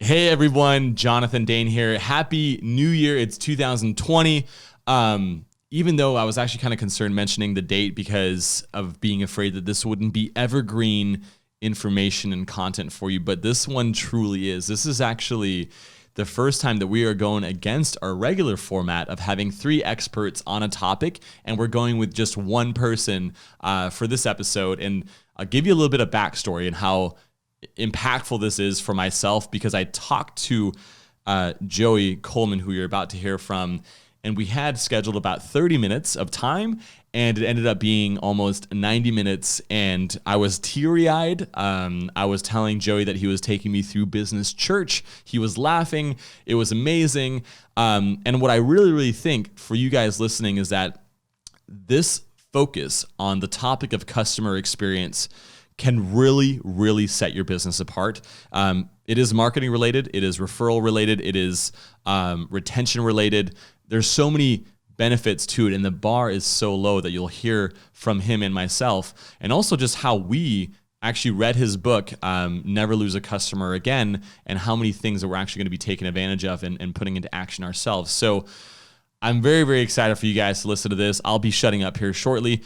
Hey everyone, Jonathan Dane here. Happy New Year. It's 2020. Even though I was actually kind of concerned mentioning the date because of being afraid that this wouldn't be evergreen information and content for you, but this one truly is. This is actually the first time that we are going against our regular format of having three experts on a topic, and we're going with just one person for this episode. And I'll give you a little bit of backstory and how impactful this is for myself, because I talked to Joey Coleman, who you're about to hear from, and we had scheduled about 30 minutes of time, and it ended up being almost 90 minutes, and I was teary-eyed. I was telling Joey that he was taking me through business church. He was laughing. It was amazing. And what I really think for you guys listening is that this focus on the topic of customer experience can really set your business apart. It is marketing related. It is referral related. It is retention related. There's so many benefits to it, and the bar is so low that you'll hear from him and myself, and also just how we actually read his book, Never Lose a Customer Again, and how many things that we're actually going to be taking advantage of and putting into action ourselves. So I'm very excited for you guys to listen to this. I'll be shutting up here shortly.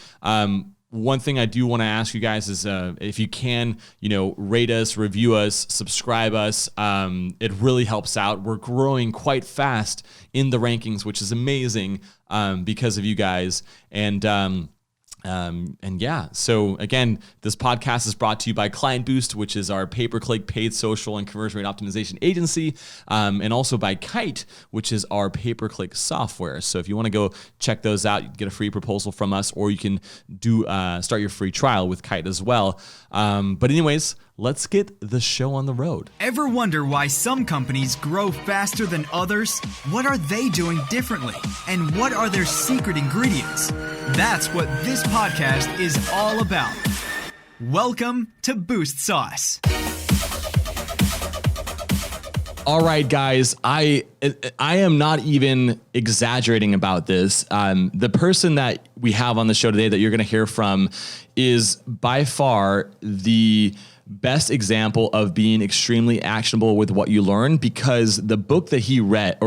One thing I do want to ask you guys is if you can, rate us, review us, subscribe us. It really helps out. We're growing quite fast in the rankings, which is amazing because of you guys. And yeah, so again, this podcast is brought to you by Client Boost, which is our pay-per-click paid social and conversion rate optimization agency, and also by Kite, which is our pay-per-click software. So if you want to go check those out, you can get a free proposal from us, or you can start your free trial with Kite as well. But anyways, let's get the show on the road. Ever wonder why some companies grow faster than others? What are they doing differently? And what are their secret ingredients? That's what this podcast is all about. Welcome to Boost Sauce. All right, guys, I am not even exaggerating about this. The person that we have on the show today that you're going to hear from is by far the best example of being extremely actionable with what you learn, because the book that he wrote,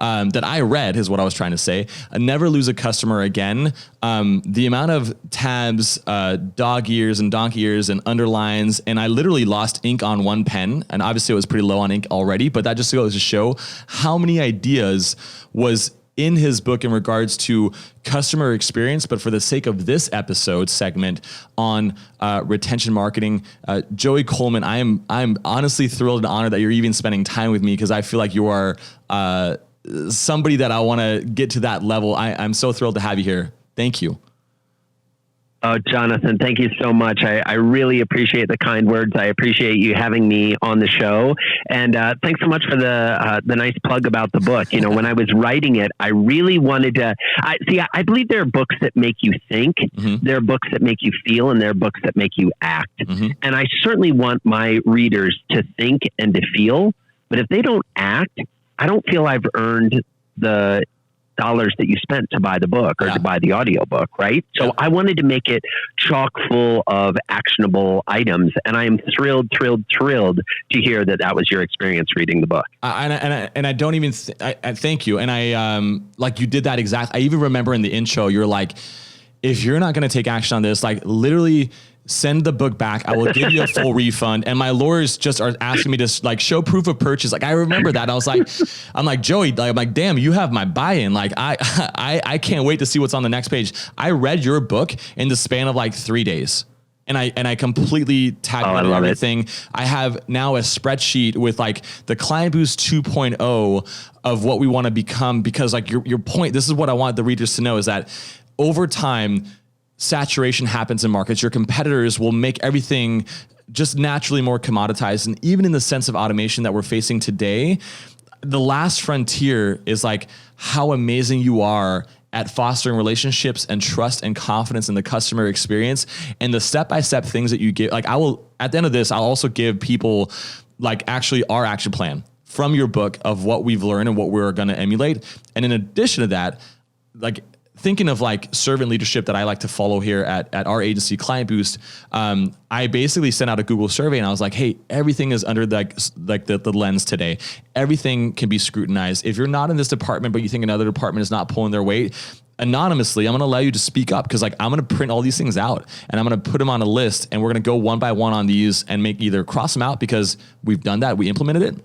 that I read is what I was trying to say, Never Lose a Customer Again. The amount of tabs, dog ears and donkey ears and underlines, and I literally lost ink on one pen, and obviously it was pretty low on ink already, but that just goes to show how many ideas was in his book in regards to customer experience. But for the sake of this episode segment on retention marketing, Joey Coleman, I'm honestly thrilled and honored that you're even spending time with me, because I feel like you are somebody that I want to get to that level. I'm so thrilled to have you here. Thank you. Oh, Jonathan, thank you so much. I really appreciate the kind words. I appreciate you having me on the show. And thanks so much for the nice plug about the book. When I was writing it, I really wanted to... I believe there are books that make you think, there are books that make you feel, and there are books that make you act. And I certainly want my readers to think and to feel. But if they don't act, I don't feel I've earned the dollars that you spent to buy the book or to buy the audiobook, right? So I wanted to make it chock full of actionable items, and I am thrilled to hear that was your experience reading the book. And I don't even I thank you. And I like you did that exact. I even remember in the intro, you're like, if you're not going to take action on this, like literally send the book back. I will give you a full refund. And my lawyers just are asking me to like show proof of purchase. Like I remember that. I was like, I'm like, Joey, I'm like, damn, you have my buy-in. Like I can't wait to see what's on the next page. I read your book in the span of like 3 days. And I completely tabulated everything. I have now a spreadsheet with like the Client Boost 2.0 of what we want to become, because like your point, this is what I want the readers to know, is that over time, saturation happens in markets. Your competitors will make everything just naturally more commoditized. And even in the sense of automation that we're facing today, the last frontier is like how amazing you are at fostering relationships and trust and confidence in the customer experience, and the step-by-step things that you give. Like I will, at the end of this, I'll also give people like actually our action plan from your book of what we've learned and what we're going to emulate. And in addition to that, like thinking of like servant leadership that I like to follow here at our agency, Client Boost, I basically sent out a Google survey and I was like, hey, everything is under the lens today. Everything can be scrutinized. If you're not in this department, but you think another department is not pulling their weight, anonymously, I'm going to allow you to speak up, because like I'm going to print all these things out and I'm going to put them on a list, and we're going to go one by one on these and make either cross them out because we've done that, we implemented it.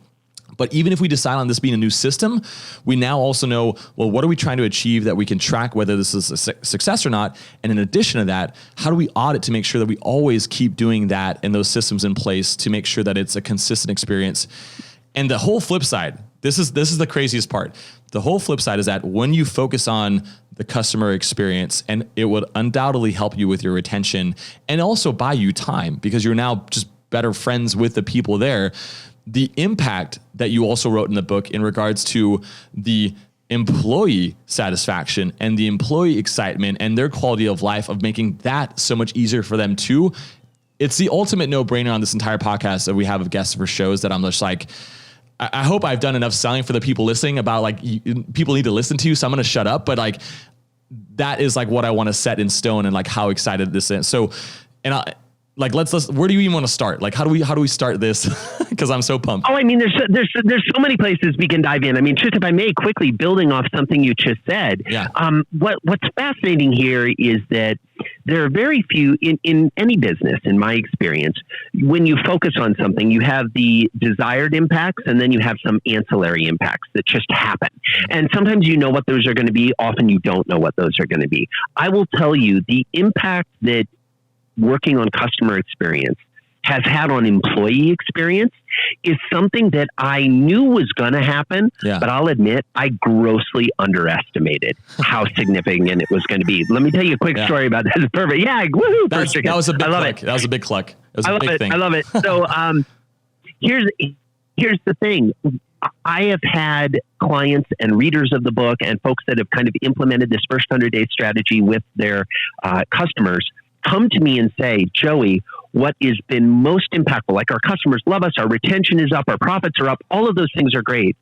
But even if we decide on this being a new system, we now also know, well, what are we trying to achieve that we can track whether this is a success or not? And in addition to that, how do we audit to make sure that we always keep doing that and those systems in place to make sure that it's a consistent experience? And the whole flip side, this is the craziest part. The whole flip side is that when you focus on the customer experience, and it would undoubtedly help you with your retention and also buy you time because you're now just better friends with the people there. The impact that you also wrote in the book in regards to the employee satisfaction and the employee excitement and their quality of life, of making that so much easier for them too. It's the ultimate no-brainer on this entire podcast that we have of guests for shows that I'm just like, I hope I've done enough selling for the people listening about like people need to listen to you. So I'm going to shut up, but like, that is like what I want to set in stone and like how excited this is. So, and let's, where do you even want to start? Like, how do we start this? Cause I'm so pumped. Oh, I mean, there's so many places we can dive in. I mean, just if I may quickly, building off something you just said, yeah. What's fascinating here is that there are very few in any business, in my experience, when you focus on something, you have the desired impacts and then you have some ancillary impacts that just happen. And sometimes you know what those are going to be. Often you don't know what those are going to be. I will tell you the impact that working on customer experience has had on employee experience is something that I knew was going to happen, but I'll admit I grossly underestimated how significant it was going to be. Let me tell you a quick story about that. It's perfect. Yeah. Woohoo. That was a big cluck. That was a big cluck. It was a big thing. I love it. So, here's the thing. I have had clients and readers of the book and folks that have kind of implemented this first 100-day strategy with their customers come to me and say, Joey, what has been most impactful? Like, our customers love us, our retention is up, our profits are up, all of those things are great,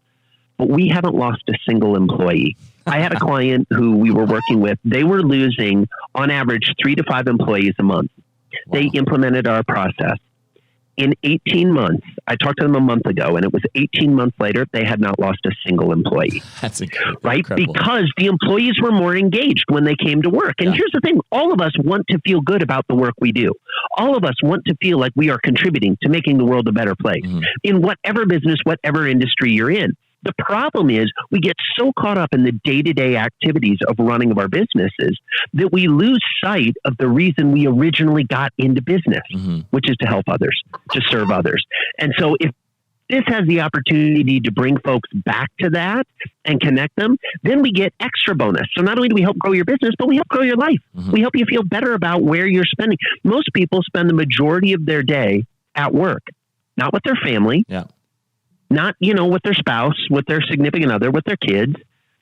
but we haven't lost a single employee. I had a client who we were working with. They were losing on average 3 to 5 employees a month. Wow. They implemented our process. In 18 months, I talked to them a month ago, and it was 18 months later, they had not lost a single employee. That's incredible. Right? Incredible. Because the employees were more engaged when they came to work. And here's the thing, all of us want to feel good about the work we do. All of us want to feel like we are contributing to making the world a better place in whatever business, whatever industry you're in. The problem is we get so caught up in the day-to-day activities of running of our businesses that we lose sight of the reason we originally got into business, which is to help others, to serve others. And so if this has the opportunity to bring folks back to that and connect them, then we get extra bonus. So not only do we help grow your business, but we help grow your life. We help you feel better about where you're spending. Most people spend the majority of their day at work, not with their family. Yeah. Not, with their spouse, with their significant other, with their kids,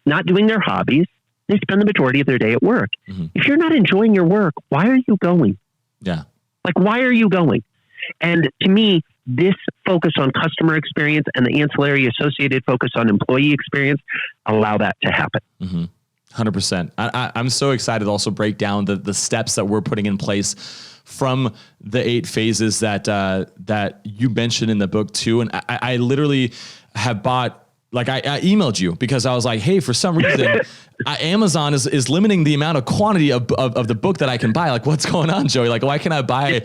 not doing their hobbies. They spend the majority of their day at work. If you're not enjoying your work, why are you going? Yeah. Like, why are you going? And to me, this focus on customer experience and the ancillary associated focus on employee experience allow that to happen. 100%. I'm so excited to also break down the steps that we're putting in place from the 8 phases that you mentioned in the book too. And I literally have bought, like I emailed you because I was like, hey, for some reason, Amazon is limiting the amount of quantity of the book that I can buy. Like, what's going on, Joey? Like, why can't I buy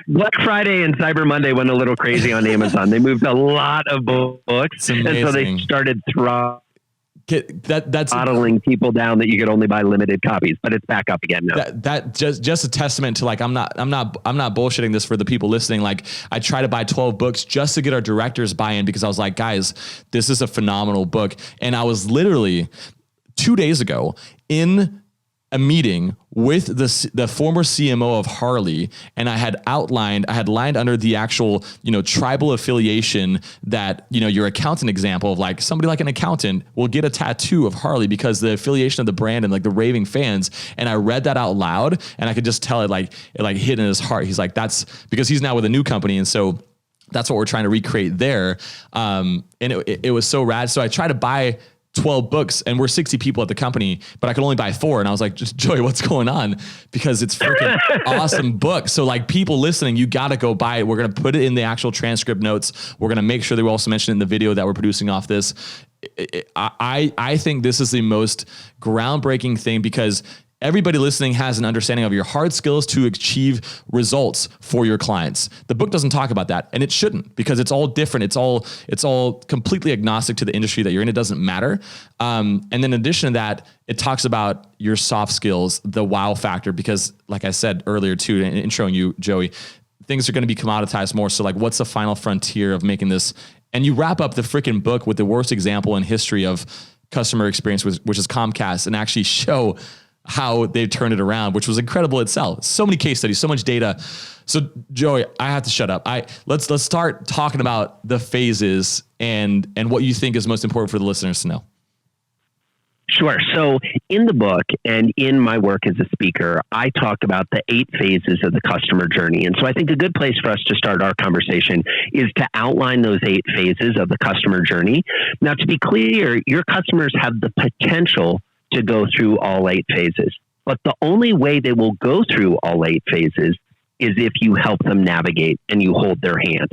Black Friday and Cyber Monday went a little crazy on Amazon. They moved a lot of books. And so they started that's bottling people down that you could only buy limited copies, but it's back up again now. That just a testament to, like, I'm not bullshitting this for the people listening. Like, I try to buy 12 books just to get our directors buy-in because I was like, guys, this is a phenomenal book. And I was literally 2 days ago in a meeting with the former CMO of Harley, and I had lined under the actual, tribal affiliation that, your accountant example of, like, somebody like an accountant will get a tattoo of Harley because the affiliation of the brand and, like, the raving fans. And I read that out loud and I could just tell it hit in his heart. He's like, that's because he's now with a new company. And so that's what we're trying to recreate there. And it was so rad. So I try to buy 12 books and we're 60 people at the company, but I could only buy 4. And I was like, just Joey, what's going on? Because it's freaking awesome book. So like people listening, you got to go buy it. We're going to put it in the actual transcript notes. We're going to make sure that we also mention it in the video that we're producing off this. I think this is the most groundbreaking thing because everybody listening has an understanding of your hard skills to achieve results for your clients. The book doesn't talk about that, and it shouldn't because it's all different. It's all completely agnostic to the industry that you're in. It doesn't matter. And then in addition to that, it talks about your soft skills, the wow factor, because like I said earlier too, in introing you, Joey, things are going to be commoditized more. So like, what's the final frontier of making this? And you wrap up the freaking book with the worst example in history of customer experience, which is Comcast, and actually show how they've turned it around, which was incredible itself. So many case studies, so much data. So Joey, I have to shut up. Let's start talking about the phases and what you think is most important for the listeners to know. Sure. So in the book and in my work as a speaker, I talk about the 8 phases of the customer journey. And so I think a good place for us to start our conversation is to outline those 8 phases of the customer journey. Now, to be clear, your customers have the potential to go through all 8 phases, but the only way they will go through all 8 phases is if you help them navigate and you hold their hand.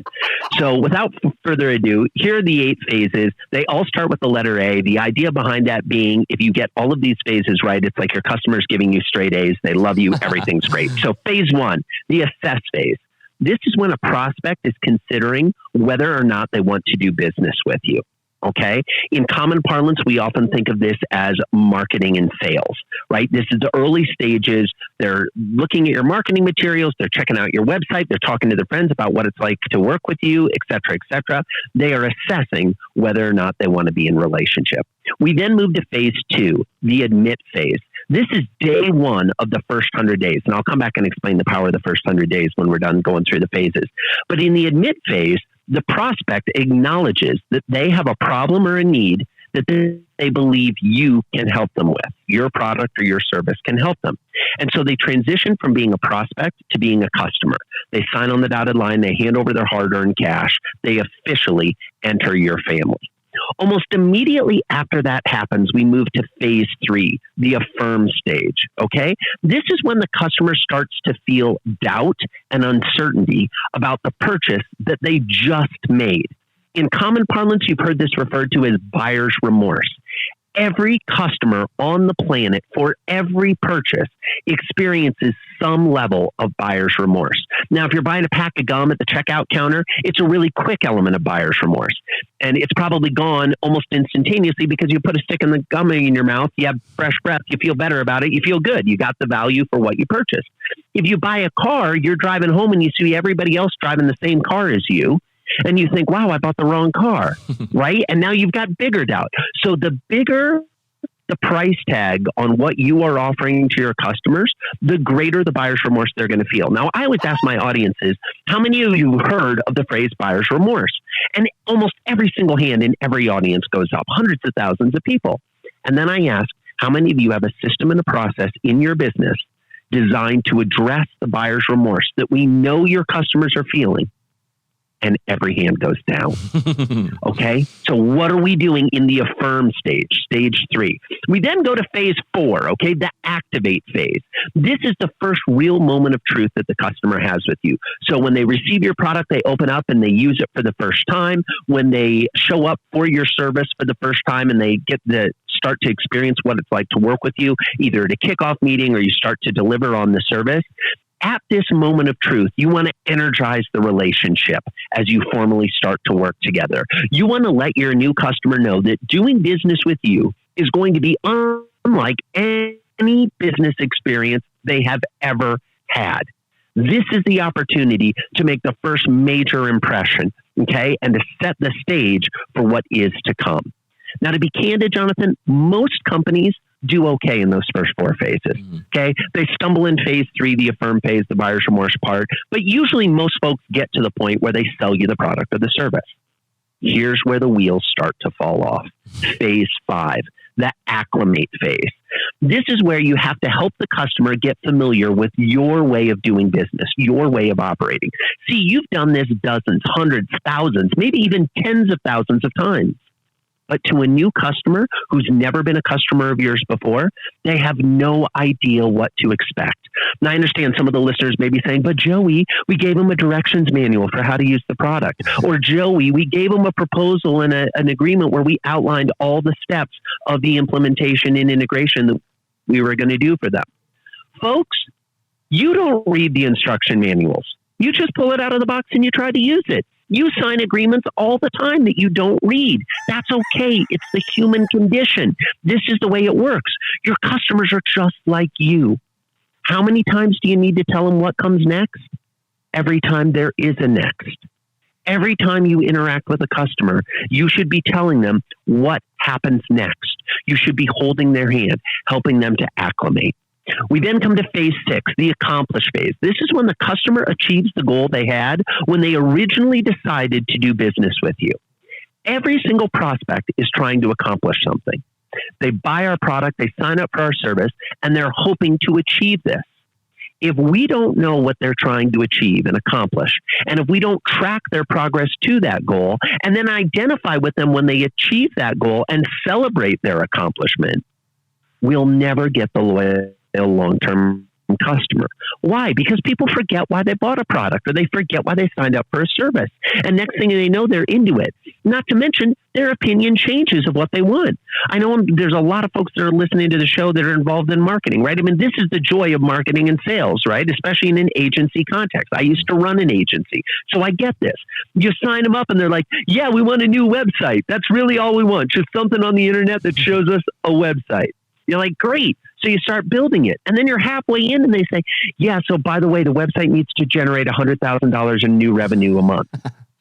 So without further ado, here are the 8 phases. They all start with the letter A. The idea behind that being, if you get all of these phases right, it's like your customer's giving you straight A's. They love you. Everything's great. So phase 1, the assess phase. This is when a prospect is considering whether or not they want to do business with you. Okay. In common parlance, we often think of this as marketing and sales, right? This is the early stages. They're looking at your marketing materials. They're checking out your website. They're talking to their friends about what it's like to work with you, et cetera, et cetera. They are assessing whether or not they want to be in relationship. We then move to phase 2, the admit phase. This is day 1 of the first 100 days. And I'll come back and explain the power of the first 100 days when we're done going through the phases. But in the admit phase, the prospect acknowledges that they have a problem or a need that they believe you can help them with. Your product or your service can help them. And so they transition from being a prospect to being a customer. They sign on the dotted line. They hand over their hard-earned cash. They officially enter your family. Almost immediately after that happens, we move to phase 3, the affirm stage. Okay. This is when the customer starts to feel doubt and uncertainty about the purchase that they just made. In common parlance, you've heard this referred to as buyer's remorse. Every customer on the planet for every purchase experiences some level of buyer's remorse. Now, if you're buying a pack of gum at the checkout counter, it's a really quick element of buyer's remorse. And it's probably gone almost instantaneously because you put a stick in the gum in your mouth, you have fresh breath, you feel better about it, you feel good. You got the value for what you purchased. If you buy a car, you're driving home and you see everybody else driving the same car as you. And you think, wow, I bought the wrong car, right? And now you've got bigger doubt. So the bigger the price tag on what you are offering to your customers, the greater the buyer's remorse they're going to feel. Now, I always ask my audiences, how many of you heard of the phrase buyer's remorse? And almost every single hand in every audience goes up, hundreds of thousands of people. And then I ask, how many of you have a system and a process in your business designed to address the buyer's remorse that we know your customers are feeling? And every hand goes down. Okay. So what are we doing in the affirm stage, stage 3? We then go to phase 4. Okay. The activate phase. This is the first real moment of truth that the customer has with you. So when they receive your product, they open up and they use it for the first time. When they show up for your service for the first time and they start to experience what it's like to work with you, either at a kickoff meeting or you start to deliver on the service. At this moment of truth, you want to energize the relationship as you formally start to work together. You want to let your new customer know that doing business with you is going to be unlike any business experience they have ever had. This is the opportunity to make the first major impression, okay, and to set the stage for what is to come. Now, to be candid, Jonathan, most companies do okay in those first 4 phases. Okay. They stumble in phase 3, the affirm phase, the buyer's remorse part, but usually most folks get to the point where they sell you the product or the service. Here's where the wheels start to fall off. Phase 5, the acclimate phase. This is where you have to help the customer get familiar with your way of doing business, your way of operating. See, you've done this dozens, hundreds, thousands, maybe even tens of thousands of times. But to a new customer who's never been a customer of yours before, they have no idea what to expect. Now, I understand some of the listeners may be saying, but Joey, we gave them a directions manual for how to use the product. Or Joey, we gave them a proposal and an agreement where we outlined all the steps of the implementation and integration that we were going to do for them. Folks, you don't read the instruction manuals. You just pull it out of the box and you try to use it. You sign agreements all the time that you don't read. That's okay. It's the human condition. This is the way it works. Your customers are just like you. How many times do you need to tell them what comes next? Every time there is a next. Every time you interact with a customer, you should be telling them what happens next. You should be holding their hand, helping them to acclimate. We then come to phase 6, the accomplish phase. This is when the customer achieves the goal they had when they originally decided to do business with you. Every single prospect is trying to accomplish something. They buy our product, they sign up for our service, and they're hoping to achieve this. If we don't know what they're trying to achieve and accomplish, and if we don't track their progress to that goal, and then identify with them when they achieve that goal and celebrate their accomplishment, we'll never get the loyal long-term customer. Why? Because people forget why they bought a product, or they forget why they signed up for a service. And next thing they know, they're into it. Not to mention their opinion changes of what they want. I know there's a lot of folks that are listening to the show that are involved in marketing, right? I mean, this is the joy of marketing and sales, right? Especially in an agency context. I used to run an agency, so I get this. You sign them up and they're like, yeah, we want a new website. That's really all we want. Just something on the internet that shows us a website. You're like, great. So you start building it. And then you're halfway in and they say, yeah, so by the way, the website needs to generate $100,000 in new revenue a month.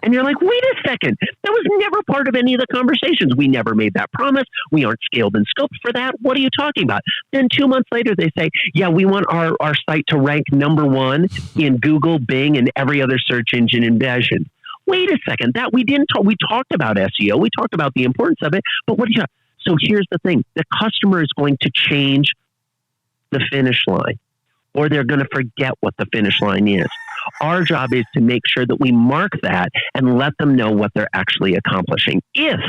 And you're like, wait a second. That was never part of any of the conversations. We never made that promise. We aren't scaled and scoped for that. What are you talking about? Then 2 months later, they say, yeah, we want our site to rank #1 in Google, Bing, and every other search engine in Vision. Wait a second. That we didn't talk. We talked about SEO. We talked about the importance of it. But what do you have? So here's the thing. The customer is going to change the finish line, or they're going to forget what the finish line is. Our job is to make sure that we mark that and let them know what they're actually accomplishing. If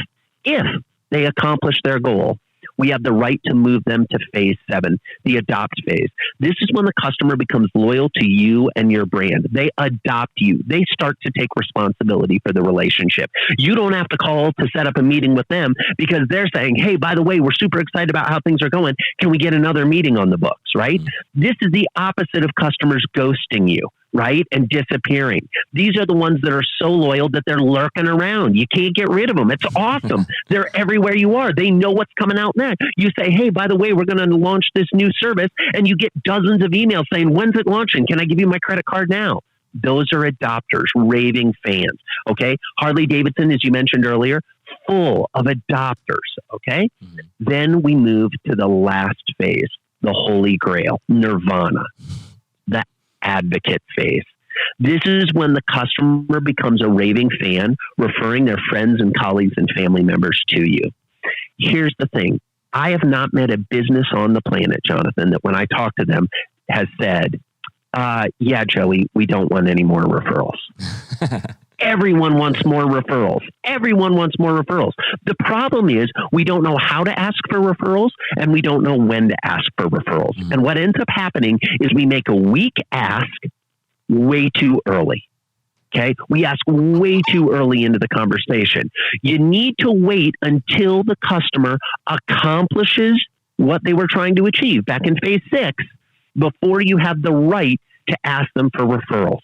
they accomplish their goal, we have the right to move them to phase 7, the adopt phase. This is when the customer becomes loyal to you and your brand. They adopt you. They start to take responsibility for the relationship. You don't have to call to set up a meeting with them because they're saying, hey, by the way, we're super excited about how things are going. Can we get another meeting on the books, right? This is the opposite of customers ghosting you, right? And disappearing. These are the ones that are so loyal that they're lurking around. You can't get rid of them. It's awesome. They're everywhere you are. They know what's coming out next. You say, hey, by the way, we're going to launch this new service, and you get dozens of emails saying, when's it launching? Can I give you my credit card now? Those are adopters, raving fans. Okay. Harley Davidson, as you mentioned earlier, full of adopters. Okay. Mm-hmm. Then we move to the last phase, the holy grail, nirvana, the advocate phase. This is when the customer becomes a raving fan, referring their friends and colleagues and family members to you. Here's the thing. I have not met a business on the planet, Jonathan, that when I talk to them has said, yeah, Joey, we don't want any more referrals. Everyone wants more referrals. Everyone wants more referrals. The problem is we don't know how to ask for referrals, and we don't know when to ask for referrals. Mm-hmm. And what ends up happening is we make a weak ask way too early. Okay. We ask way too early into the conversation. You need to wait until the customer accomplishes what they were trying to achieve back in phase 6 before you have the right to ask them for referrals.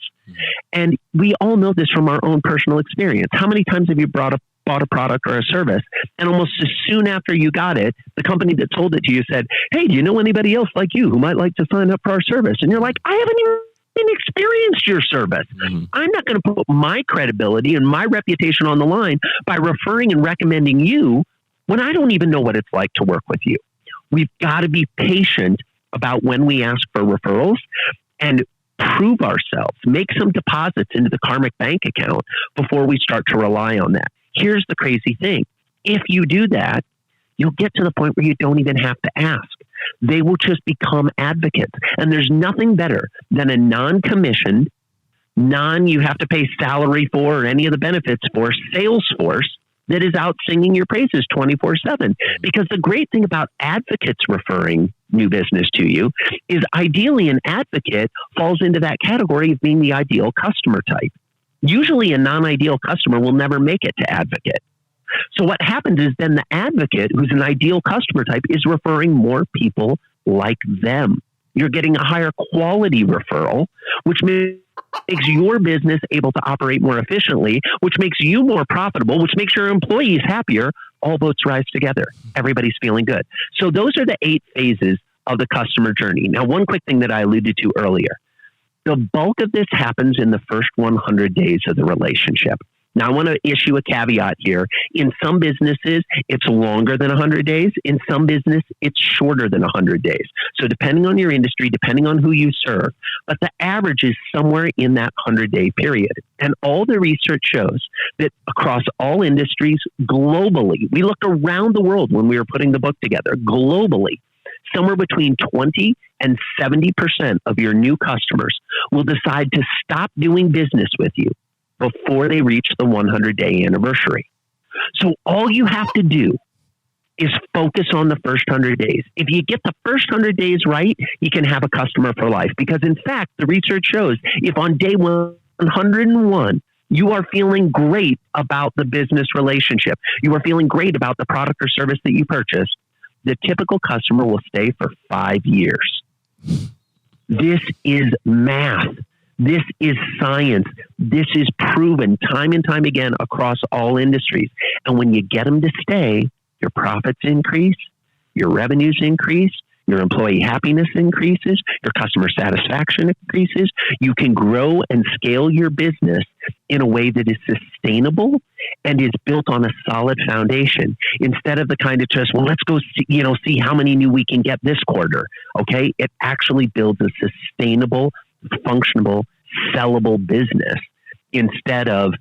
And we all know this from our own personal experience. How many times have you bought a product or a service, and almost as soon after you got it, the company that sold it to you said, hey, do you know anybody else like you who might like to sign up for our service? And you're like, I haven't even experienced your service. Mm-hmm. I'm not going to put my credibility and my reputation on the line by referring and recommending you when I don't even know what it's like to work with you. We've got to be patient about when we ask for referrals and prove ourselves, make some deposits into the karmic bank account before we start to rely on that. Here's the crazy thing. If you do that, you'll get to the point where you don't even have to ask. They will just become advocates. And there's nothing better than a non-commissioned, you have to pay salary for or any of the benefits for sales force that is out singing your praises 24/7. Because the great thing about advocates referring new business to you is ideally an advocate falls into that category of being the ideal customer type. Usually a non-ideal customer will never make it to advocate. So what happens is then the advocate, who's an ideal customer type, is referring more people like them. You're getting a higher quality referral, which makes your business able to operate more efficiently, which makes you more profitable, which makes your employees happier. All boats rise together. Everybody's feeling good. So those are the 8 phases of the customer journey. Now, one quick thing that I alluded to earlier. The bulk of this happens in the first 100 days of the relationship. Now, I want to issue a caveat here. In some businesses, it's longer than 100 days. In some business, it's shorter than 100 days. So depending on your industry, depending on who you serve, but the average is somewhere in that 100-day period. And all the research shows that across all industries globally, we looked around the world when we were putting the book together, globally, somewhere between 20 and 70% of your new customers will decide to stop doing business with you before they reach the 100-day anniversary. So all you have to do is focus on the first 100 days. If you get the first 100 days right, you can have a customer for life. Because in fact, the research shows if on day 101, you are feeling great about the business relationship, you are feeling great about the product or service that you purchased, the typical customer will stay for 5 years. This is math. This is science. This is proven time and time again across all industries. And when you get them to stay, your profits increase, your revenues increase, your employee happiness increases, your customer satisfaction increases. You can grow and scale your business in a way that is sustainable and is built on a solid foundation instead of the kind of just, well, let's go see how many new we can get this quarter. Okay. It actually builds a sustainable, functional, sellable business instead of,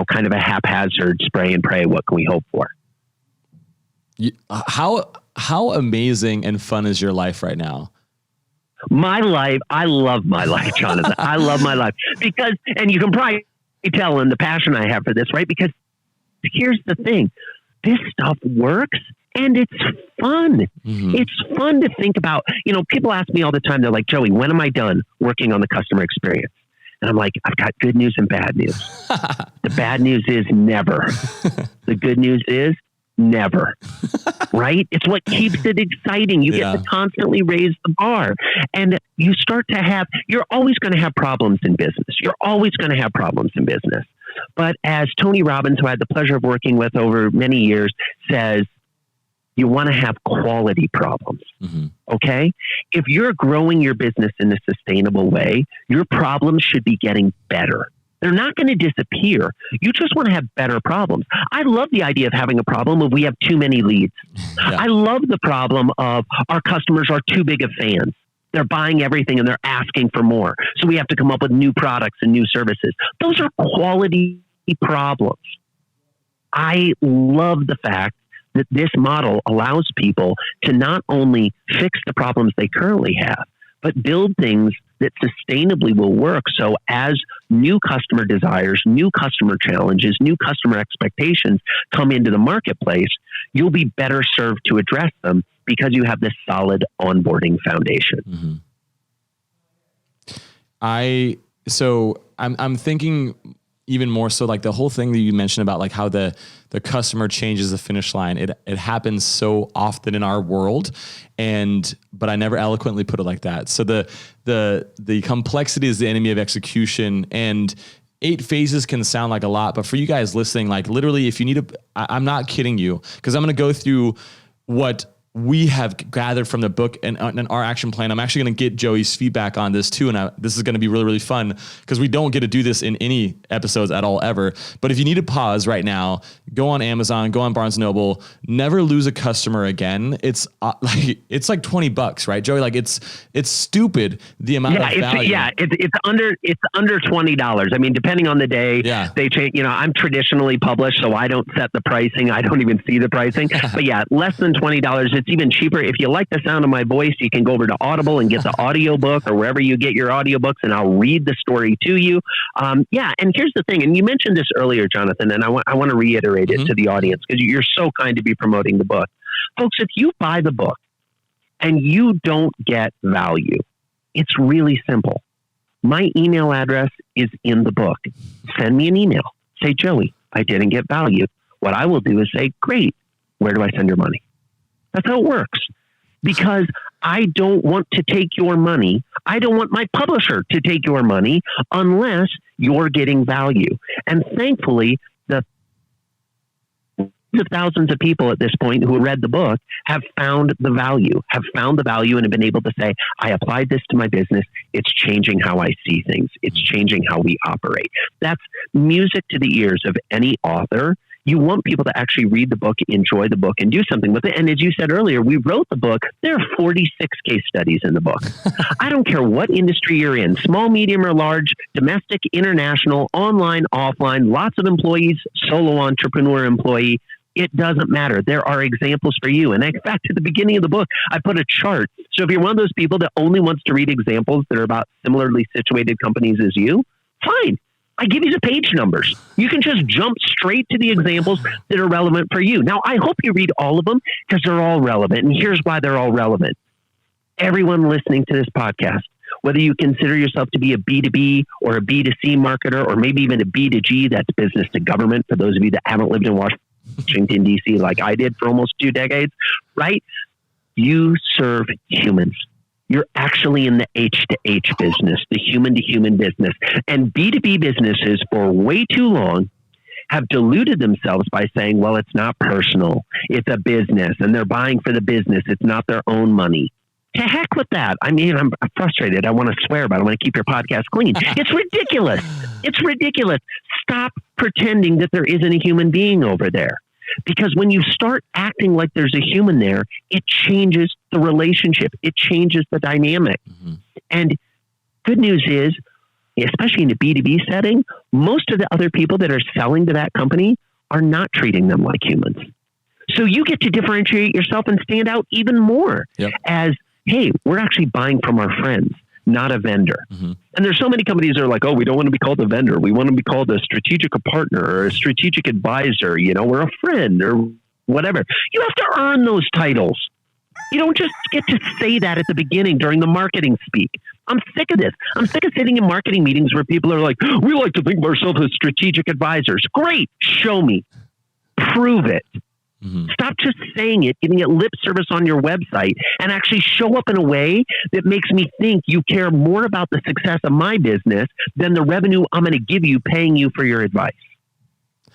kind of a haphazard spray and pray. What can we hope for? How amazing and fun is your life right now? My life, I love my life, Jonathan. I love my life because, and you can probably tell in the passion I have for this, right? Because here's the thing, this stuff works and it's fun. Mm-hmm. It's fun to think about. People ask me all the time, they're like, Joey, when am I done working on the customer experience? And I'm like, I've got good news and bad news. The bad news is never. The good news is never. Right? It's what keeps it exciting. You get to constantly raise the bar. And you start to have, you're always going to have problems in business. You're always going to have problems in business. But as Tony Robbins, who I had the pleasure of working with over many years, says, you want to have quality problems. Mm-hmm. Okay? If you're growing your business in a sustainable way, your problems should be getting better. They're not going to disappear. You just want to have better problems. I love the idea of having a problem if we have too many leads. Yeah. I love the problem of our customers are too big of fans. They're buying everything and they're asking for more. So we have to come up with new products and new services. Those are quality problems. I love the fact that this model allows people to not only fix the problems they currently have, but build things that sustainably will work. So as new customer desires, new customer challenges, new customer expectations come into the marketplace, you'll be better served to address them because you have this solid onboarding foundation. Mm-hmm. I'm thinking even more so like the whole thing that you mentioned about like how the customer changes the finish line. It happens so often in our world, but I never eloquently put it like that. So the complexity is the enemy of execution, and 8 phases can sound like a lot, but for you guys listening, like literally if you need I'm not kidding you, because I'm going to go through what we have gathered from the book and our action plan. I'm actually going to get Joey's feedback on this too. And this is going to be really, really fun because we don't get to do this in any episodes at all ever. But if you need to pause right now, go on Amazon, go on Barnes & Noble, never lose a customer again. It's like $20, right, Joey? Like it's stupid the amount of value. It's under $20. I mean, depending on the day, they change. I'm traditionally published, so I don't set the pricing. I don't even see the pricing. But less than $20. it's even cheaper. If you like the sound of my voice, you can go over to Audible and get the audiobook or wherever you get your audiobooks, and I'll read the story to you. Yeah, and here's the thing, and you mentioned this earlier, Jonathan, and I want to reiterate it to the audience because you're so kind to be promoting the book. Folks, if you buy the book and you don't get value, it's really simple. My email address is in the book. Send me an email. Say, Joey, I didn't get value. What I will do is say, great, where do I send your money? That's how it works. Because I don't want to take your money. I don't want my publisher to take your money unless you're getting value. And thankfully, the thousands of people at this point who read the book have found the value and have been able to say, I applied this to my business. It's changing how I see things. It's changing how we operate. That's music to the ears of any author. You want people to actually read the book, enjoy the book, and do something with it. And as you said earlier, we wrote the book. There are 46 case studies in the book. I don't care what industry you're in, small, medium, or large, domestic, international, online, offline, lots of employees, solo entrepreneur employee. It doesn't matter. There are examples for you. And in fact, at the beginning of the book, I put a chart. So if you're one of those people that only wants to read examples that are about similarly situated companies as you, fine. I give you the page numbers. You can just jump straight to the examples that are relevant for you. Now, I hope you read all of them because they're all relevant. And here's why they're all relevant. Everyone listening to this podcast, whether you consider yourself to be a B2B or a B2C marketer, or maybe even a B2G, that's business to government, for those of you that haven't lived in Washington, D.C. like I did for almost 2 decades, right? You serve humans. You're actually in the H to H business, the human to human business. And B2B businesses for way too long have deluded themselves by saying, well, it's not personal. It's a business and they're buying for the business. It's not their own money. To heck with that. I mean, I'm frustrated. I want to swear, but I want to keep your podcast clean. It's ridiculous. It's ridiculous. Stop pretending that there isn't a human being over there. Because when you start acting like there's a human there, it changes the relationship. It changes the dynamic. Mm-hmm. And good news is, especially in a B2B setting, most of the other people that are selling to that company are not treating them like humans. So you get to differentiate yourself and stand out even more as, hey, we're actually buying from our friends, not a vendor. Mm-hmm. And there's so many companies that are like, oh, we don't want to be called a vendor. We want to be called a strategic partner or a strategic advisor. You know, we're a friend or whatever. You have to earn those titles. You don't just get to say that at the beginning during the marketing speak. I'm sick of this. I'm sick of sitting in marketing meetings where people are like, we like to think of ourselves as strategic advisors. Great. Show me. Prove it. Mm-hmm. Stop just saying it, giving it lip service on your website, and actually show up in a way that makes me think you care more about the success of my business than the revenue I'm going to give you paying you for your advice.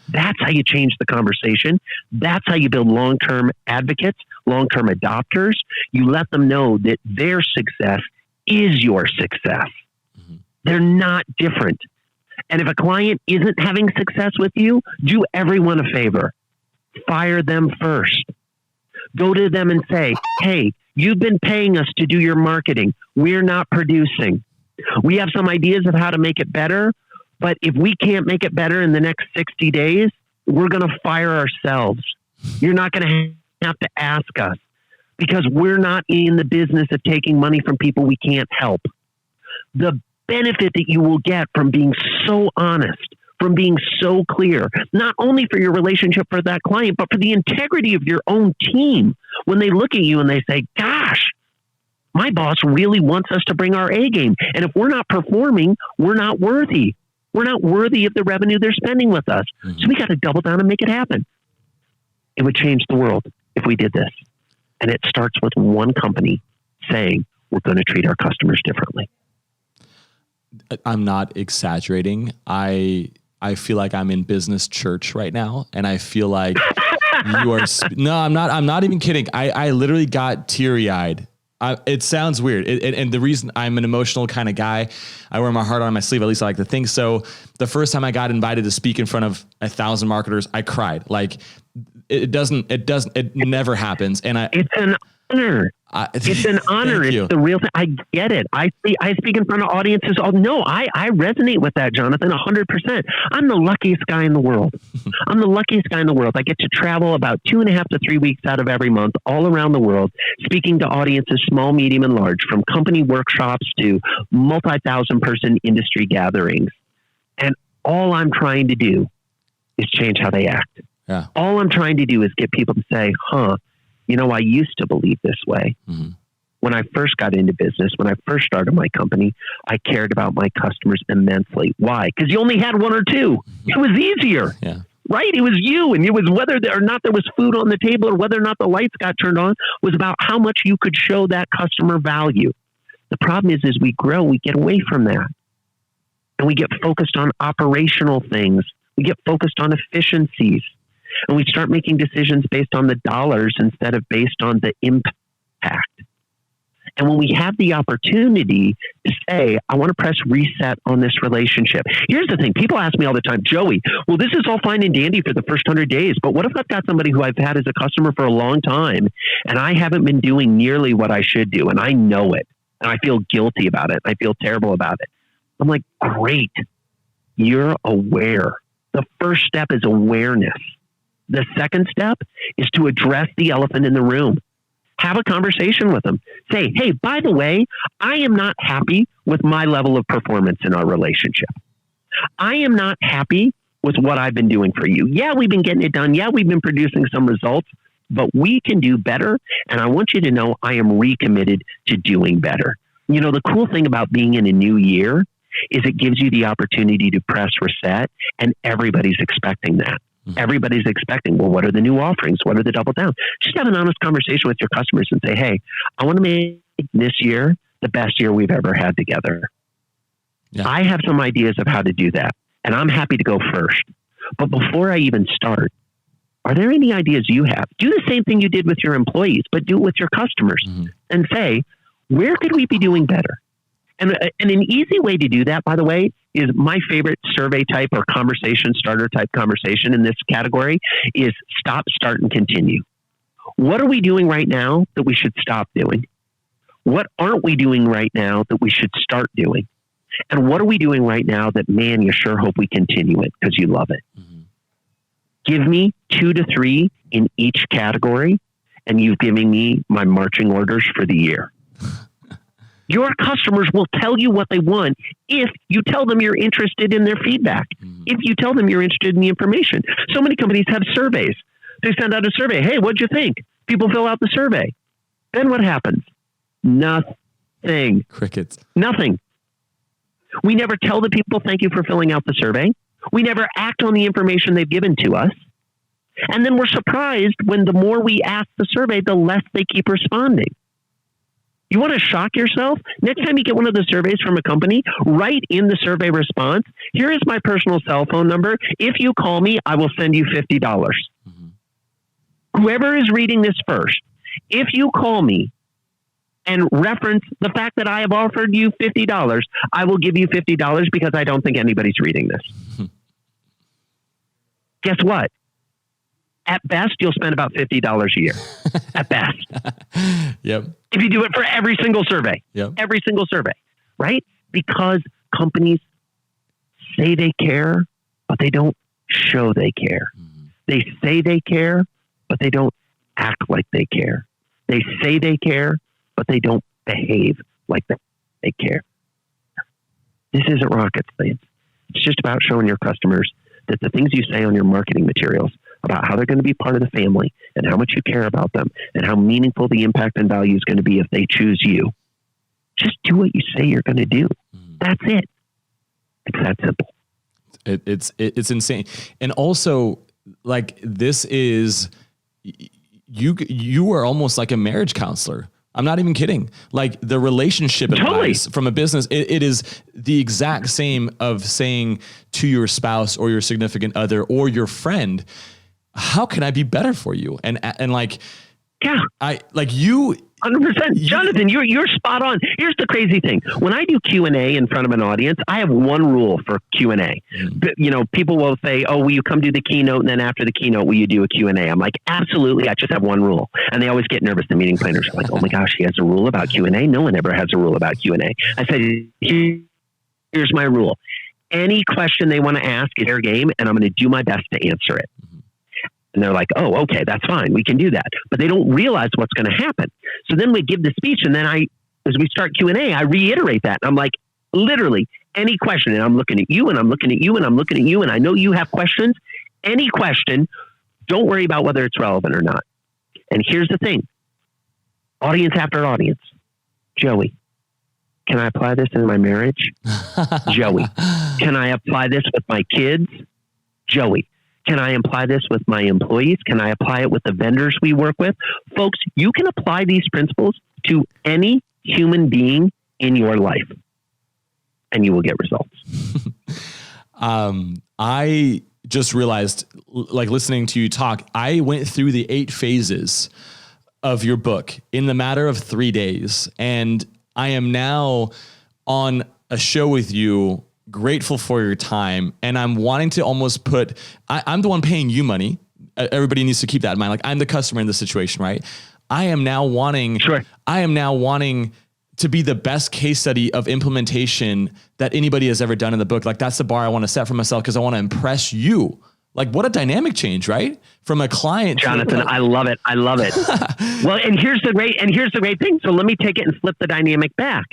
That's how you change the conversation. That's how you build long-term advocates, long-term adopters. You let them know that their success is your success. Mm-hmm. They're not different. And if a client isn't having success with you, do everyone a favor. Fire them first. Go to them and say, hey, you've been paying us to do your marketing. We're not producing. We have some ideas of how to make it better, but if we can't make it better in the next 60 days, we're going to fire ourselves. You're not going to have to ask us because we're not in the business of taking money from people we can't help. The benefit that you will get from being so honest, from being so clear, not only for your relationship for that client, but for the integrity of your own team. When they look at you and they say, gosh, my boss really wants us to bring our A game. And if we're not performing, we're not worthy. We're not worthy of the revenue they're spending with us. Mm-hmm. So we got to double down and make it happen. It would change the world if we did this. And it starts with one company saying, we're going to treat our customers differently. I'm not exaggerating. I feel like I'm in business church right now. And I feel like you are, no, I'm not even kidding. I literally got teary-eyed. It sounds weird. And the reason I'm an emotional kind of guy, I wear my heart on my sleeve. At least I like to think so. The first time I got invited to speak in front of 1,000 marketers, I cried. Like it never happens. And it's an honor. It's an honor. It's the real thing. I get it. I speak in front of audiences. Oh no, I resonate with that, Jonathan, 100%. I'm the luckiest guy in the world. I'm the luckiest guy in the world. I get to travel about 2.5 to 3 weeks out of every month all around the world, speaking to audiences, small, medium, and large, from company workshops to multi-thousand person industry gatherings. And all I'm trying to do is change how they act. Yeah. All I'm trying to do is get people to say, I used to believe this way. Mm-hmm. When I first got into business, when I first started my company, I cared about my customers immensely. Why? Because you only had one or two. Mm-hmm. It was easier, right? It was you, and it was whether or not there was food on the table or whether or not the lights got turned on was about how much you could show that customer value. The problem is, as we grow, we get away from that. And we get focused on operational things. We get focused on efficiencies. And we start making decisions based on the dollars instead of based on the impact. And when we have the opportunity to say, I want to press reset on this relationship. Here's the thing. People ask me all the time, Joey, well, this is all fine and dandy for the first 100 days, but what if I've got somebody who I've had as a customer for a long time and I haven't been doing nearly what I should do, and I know it, and I feel guilty about it, I feel terrible about it. I'm like, great. You're aware. The first step is awareness. The second step is to address the elephant in the room. Have a conversation with them. Say, hey, by the way, I am not happy with my level of performance in our relationship. I am not happy with what I've been doing for you. Yeah, we've been getting it done. Yeah, we've been producing some results, but we can do better. And I want you to know I am recommitted to doing better. You know, the cool thing about being in a new year is it gives you the opportunity to press reset, and everybody's expecting that. Everybody's expecting, well, what are the new offerings? What are the double down? Just have an honest conversation with your customers and say, hey, I want to make this year the best year we've ever had together. Yeah. I have some ideas of how to do that, and I'm happy to go first. But before I even start, are there any ideas you have? Do the same thing you did with your employees, but do it with your customers and say, where could we be doing better? And an easy way to do that, by the way, is my favorite survey type or conversation starter type conversation in this category is stop, start, and continue. What are we doing right now that we should stop doing? What aren't we doing right now that we should start doing? And what are we doing right now that, man, you sure hope we continue it because you love it? Mm-hmm. Give me 2 to 3 in each category, and you've given me my marching orders for the year. Your customers will tell you what they want if you tell them you're interested in their feedback, if you tell them you're interested in the information. So many companies have surveys. They send out a survey. Hey, what'd you think? People fill out the survey. Then what happens? Nothing. Crickets. Nothing. We never tell the people, thank you for filling out the survey. We never act on the information they've given to us. And then we're surprised when the more we ask the survey, the less they keep responding. You want to shock yourself? Next time you get one of the surveys from a company, write in the survey response, here is my personal cell phone number. If you call me, I will send you $50. Whoever is reading this first, if you call me and reference the fact that I have offered you $50, I will give you $50 because I don't think anybody's reading this. Guess what? At best, you'll spend about $50 a year. At best. Yep. If you do it for every single survey. Yep. Every single survey. Right? Because companies say they care, but they don't show they care. They say they care, but they don't act like they care. They say they care, but they don't behave like they care. This isn't rocket science. It's just about showing your customers that the things you say on your marketing materials about how they're going to be part of the family and how much you care about them and how meaningful the impact and value is going to be if they choose you. Just do what you say you're going to do. That's it. It's that simple. It's insane. And also, like, this is, you are almost like a marriage counselor. I'm not even kidding. Like, the relationship advice from a business, it is the exact same of saying to your spouse or your significant other or your friend, how can I be better for you? And like, Yeah. 100%. Jonathan, you're spot on. Here's the crazy thing. When I do Q&A in front of an audience, I have one rule for Q&A. People will say, oh, will you come do the keynote? And then after the keynote, will you do a Q&A? I'm like, absolutely. I just have one rule. And they always get nervous. The meeting planners are like, oh my gosh, he has a rule about Q&A. No one ever has a rule about Q&A. I said, here's my rule. Any question they want to ask is their game, and I'm going to do my best to answer it. And they're like, oh, okay, that's fine. We can do that. But they don't realize what's going to happen. So then we give the speech, and then as we start Q&A, I reiterate that. And I'm like, literally, any question, and I'm looking at you, and I'm looking at you, and I'm looking at you, and I know you have questions. Any question, don't worry about whether it's relevant or not. And here's the thing. Audience after audience. Joey, can I apply this in my marriage? Joey, can I apply this with my kids? Joey, can I apply this with my employees? Can I apply it with the vendors we work with? Folks, you can apply these principles to any human being in your life, and you will get results. I just realized, like listening to you talk, I went through the 8 phases of your book in the matter of 3 days. And I am now on a show with you, grateful for your time. And I'm wanting to almost I'm the one paying you money. Everybody needs to keep that in mind. Like, I'm the customer in this situation, right? I am now wanting to be the best case study of implementation that anybody has ever done in the book. Like, that's the bar I want to set for myself, because I want to impress you. Like, what a dynamic change, right? From a client. Jonathan, I love it. I love it. Well, and here's the great thing. So let me take it and flip the dynamic back.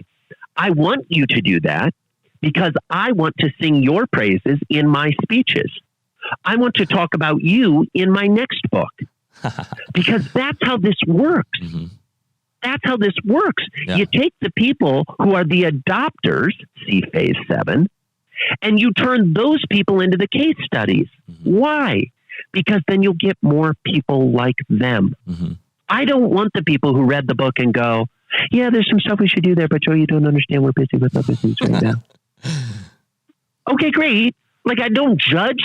I want you to do that because I want to sing your praises in my speeches. I want to talk about you in my next book, because that's how this works. Mm-hmm. That's how this works. Yeah. You take the people who are the adopters, see phase 7, and you turn those people into the case studies. Mm-hmm. Why? Because then you'll get more people like them. Mm-hmm. I don't want the people who read the book and go, yeah, there's some stuff we should do there, but Joe, you don't understand. We're busy with other things right now. Okay, great. Like, I don't judge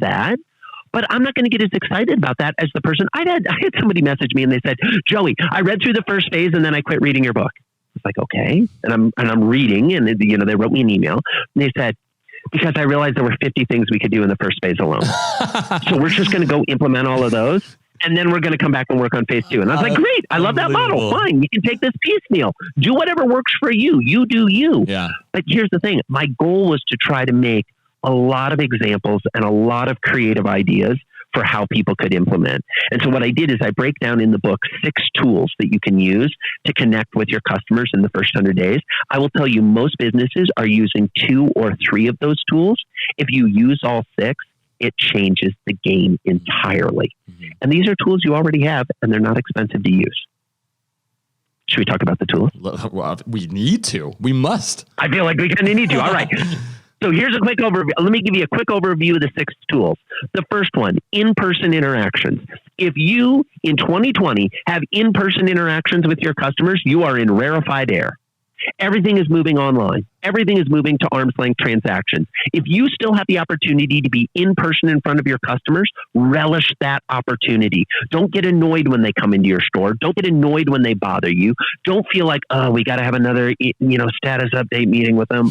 that, but I'm not going to get as excited about that as the person. I had somebody message me and they said, Joey, I read through the first phase and then I quit reading your book. It's like, okay. And I'm reading, and they wrote me an email and they said, because I realized there were 50 things we could do in the first phase alone. So we're just going to go implement all of those. And then we're going to come back and work on phase 2. And I was like, great. I love that model. Fine. You can take this piecemeal. Do whatever works for you. You do you. Yeah. But here's the thing. My goal was to try to make a lot of examples and a lot of creative ideas for how people could implement. And so what I did is I break down in the book 6 tools that you can use to connect with your customers in the first 100 days. I will tell you, most businesses are using 2 or 3 of those tools. If you use all 6, it changes the game entirely. Mm-hmm. And these are tools you already have, and they're not expensive to use. Should we talk about the tools? Well, we need to. We must. I feel like we kind of need to. All right. So here's a quick overview. Let me give you a quick overview of the 6 tools. The first one, in-person interactions. If you, in 2020, have in-person interactions with your customers, you are in rarefied air. Everything is moving online. Everything is moving to arm's length transactions. If you still have the opportunity to be in person in front of your customers, relish that opportunity. Don't get annoyed when they come into your store. Don't get annoyed when they bother you. Don't feel like, oh, we got to have another, status update meeting with them.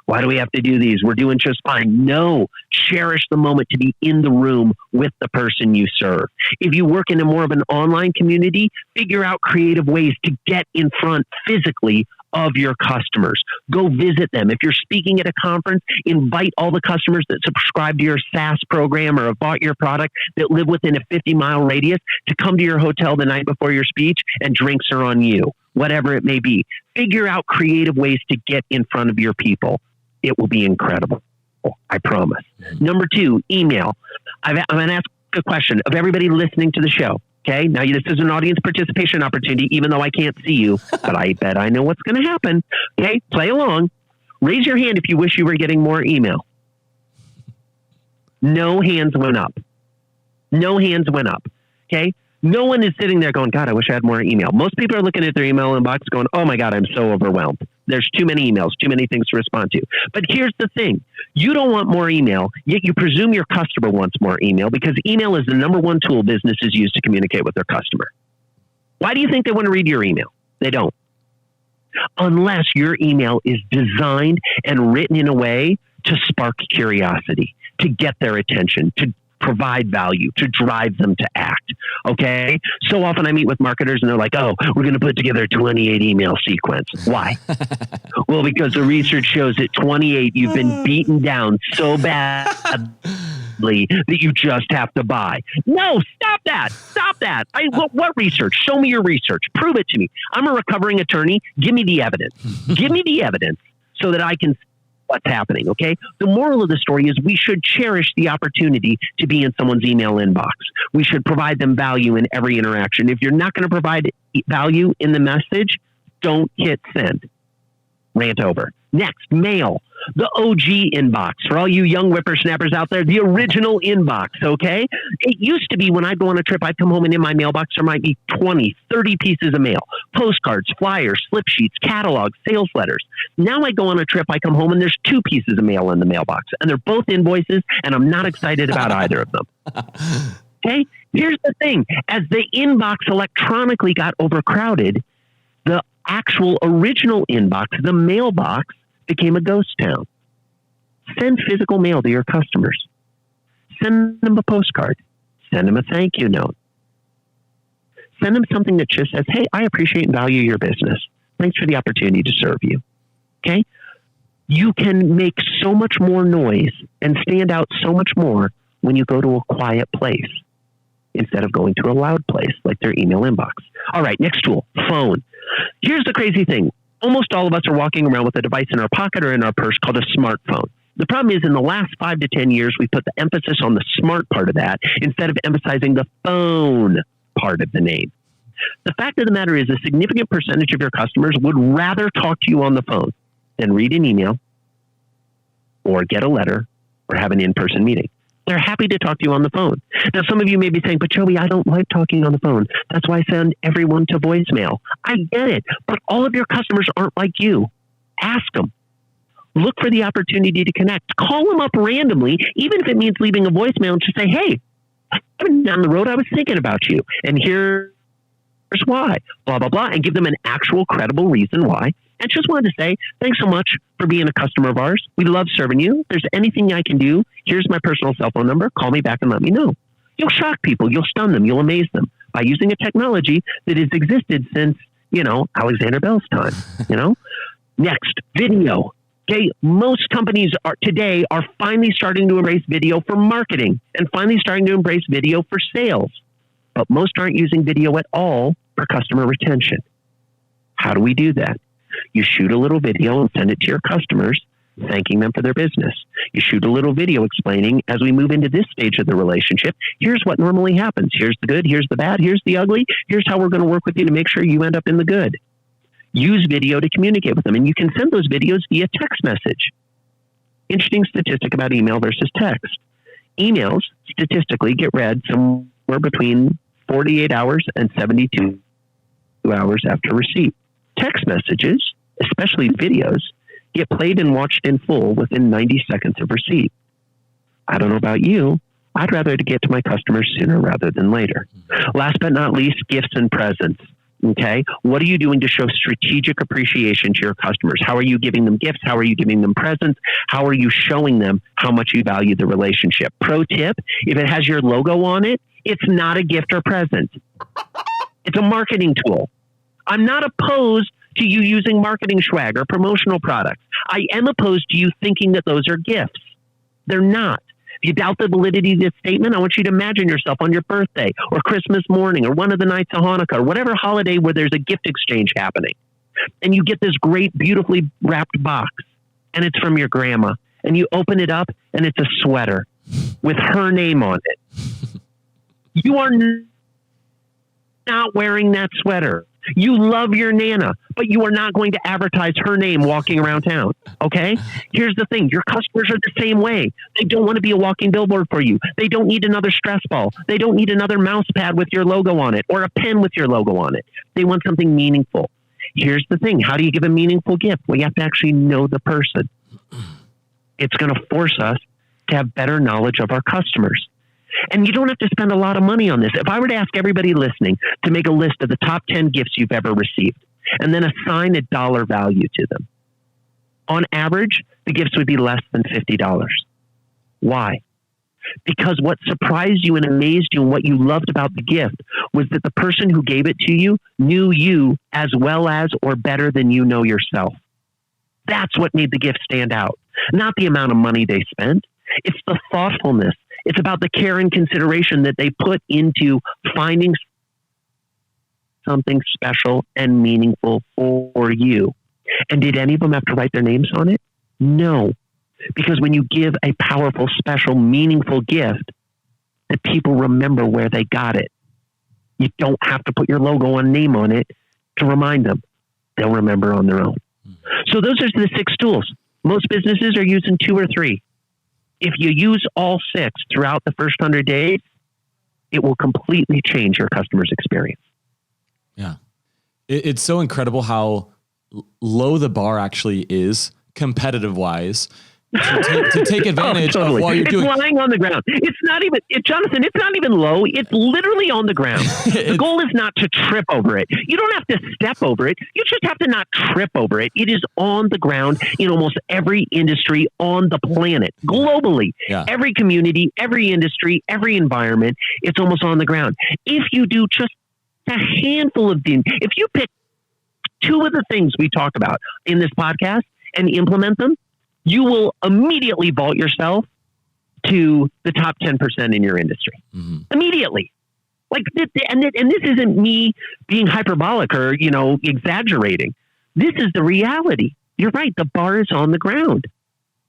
Why do we have to do these? We're doing just fine. No, cherish the moment to be in the room with the person you serve. If you work in a more of an online community, figure out creative ways to get in front physically of your customers. Go visit them. If you're speaking at a conference, invite all the customers that subscribe to your SaaS program or have bought your product that live within a 50-mile radius to come to your hotel the night before your speech, and drinks are on you, whatever it may be. Figure out creative ways to get in front of your people. It will be incredible. I promise. Number 2, email. I'm going to ask a question of everybody listening to the show. Okay, now this is an audience participation opportunity, even though I can't see you, but I bet I know what's going to happen. Okay, play along. Raise your hand if you wish you were getting more email. No hands went up. No hands went up. Okay, No one is sitting there going, God, I wish I had more email. Most people are looking at their email inbox going, oh my God, I'm so overwhelmed. There's too many emails, too many things to respond to. But here's the thing. You don't want more email, yet you presume your customer wants more email because email is the number one tool businesses use to communicate with their customer. Why do you think they want to read your email? They don't. Unless your email is designed and written in a way to spark curiosity, to get their attention, to provide value, to drive them to act. Okay. So often I meet with marketers and they're like, oh, we're going to put together a 28 email sequence. Why? Well, because the research shows at 28, you've been beaten down so badly that you just have to buy. No, stop that. Stop that. What research? Show me your research. Prove it to me. I'm a recovering attorney. Give me the evidence. Give me the evidence so that I can what's happening. Okay. The moral of the story is we should cherish the opportunity to be in someone's email inbox. We should provide them value in every interaction. If you're not going to provide value in the message, don't hit send. Rant over. Next, mail. The OG inbox. For all you young whippersnappers out there, the original inbox, okay? It used to be when I'd go on a trip, I'd come home and in my mailbox there might be 20, 30 pieces of mail. Postcards, flyers, slip sheets, catalogs, sales letters. Now I go on a trip, I come home and there's 2 pieces of mail in the mailbox. And they're both invoices and I'm not excited about either of them. Okay? Here's the thing. As the inbox electronically got overcrowded, the actual original inbox, the mailbox, became a ghost town. Send physical mail to your customers. Send them a postcard. Send them a thank you note. Send them something that just says, hey, I appreciate and value your business. Thanks for the opportunity to serve you. Okay? You can make so much more noise and stand out so much more when you go to a quiet place instead of going to a loud place like their email inbox. All right, next tool, phone. Here's the crazy thing. Almost all of us are walking around with a device in our pocket or in our purse called a smartphone. The problem is in the last 5 to 10 years, we put the emphasis on the smart part of that instead of emphasizing the phone part of the name. The fact of the matter is a significant percentage of your customers would rather talk to you on the phone than read an email or get a letter or have an in-person meeting. They're happy to talk to you on the phone. Now, some of you may be saying, but Joey, I don't like talking on the phone. That's why I send everyone to voicemail. I get it, but all of your customers aren't like you. Ask them. Look for the opportunity to connect. Call them up randomly, even if it means leaving a voicemail and just say, hey, I've been down the road. I was thinking about you. And here's why, blah, blah, blah, and give them an actual credible reason why. And just wanted to say, thanks so much for being a customer of ours. We love serving you. If there's anything I can do, here's my personal cell phone number. Call me back and let me know. You'll shock people. You'll stun them. You'll amaze them by using a technology that has existed since, Alexander Bell's time, Next, video. Okay, most companies today are finally starting to embrace video for marketing and finally starting to embrace video for sales. But most aren't using video at all for customer retention. How do we do that? You shoot a little video and send it to your customers, thanking them for their business. You shoot a little video explaining, as we move into this stage of the relationship, here's what normally happens. Here's the good, here's the bad, here's the ugly. Here's how we're going to work with you to make sure you end up in the good. Use video to communicate with them. And you can send those videos via text message. Interesting statistic about email versus text. Emails statistically get read somewhere between 48 hours and 72 hours after receipt. Text messages, especially videos, get played and watched in full within 90 seconds of receipt. I don't know about you. I'd rather to get to my customers sooner rather than later. Last but not least, gifts and presents. Okay. What are you doing to show strategic appreciation to your customers? How are you giving them gifts? How are you giving them presents? How are you showing them how much you value the relationship? Pro tip, if it has your logo on it, it's not a gift or present. It's a marketing tool. I'm not opposed to you using marketing swag or promotional products. I am opposed to you thinking that those are gifts. They're not. If you doubt the validity of this statement, I want you to imagine yourself on your birthday or Christmas morning or one of the nights of Hanukkah or whatever holiday where there's a gift exchange happening. And you get this great, beautifully wrapped box and it's from your grandma. And you open it up and it's a sweater with her name on it. You are not wearing that sweater. You love your Nana, but you are not going to advertise her name walking around town. Okay? Here's the thing. Your customers are the same way. They don't want to be a walking billboard for you. They don't need another stress ball. They don't need another mouse pad with your logo on it or a pen with your logo on it. They want something meaningful. Here's the thing. How do you give a meaningful gift? Well, you have to actually know the person. It's going to force us to have better knowledge of our customers. And you don't have to spend a lot of money on this. If I were to ask everybody listening to make a list of the top 10 gifts you've ever received and then assign a dollar value to them, on average, the gifts would be less than $50. Why? Because what surprised you and amazed you and what you loved about the gift was that the person who gave it to you knew you as well as or better than you know yourself. That's what made the gift stand out. Not the amount of money they spent. It's the thoughtfulness. It's about the care and consideration that they put into finding something special and meaningful for you. And did any of them have to write their names on it? No. Because when you give a powerful, special, meaningful gift, the people remember where they got it. You don't have to put your logo and name on it to remind them. They'll remember on their own. So those are the 6 tools. Most businesses are using 2 or 3. If you use all 6 throughout the first 100 days, it will completely change your customer's experience. Yeah. It's so incredible how low the bar actually is competitive wise to take advantage of what you're doing. It's lying on the ground. It's not even, Jonathan, it's not even low. It's literally on the ground. The goal is not to trip over it. You don't have to step over it. You just have to not trip over it. It is on the ground in almost every industry on the planet, globally. Yeah. Every community, every industry, every environment, it's almost on the ground. If you do just a handful of things, if you pick 2 of the things we talked about in this podcast and implement them, you will immediately vault yourself to the top 10% in your industry. Mm-hmm. Immediately. Like, and this isn't me being hyperbolic or, exaggerating. This is the reality. You're right. The bar is on the ground.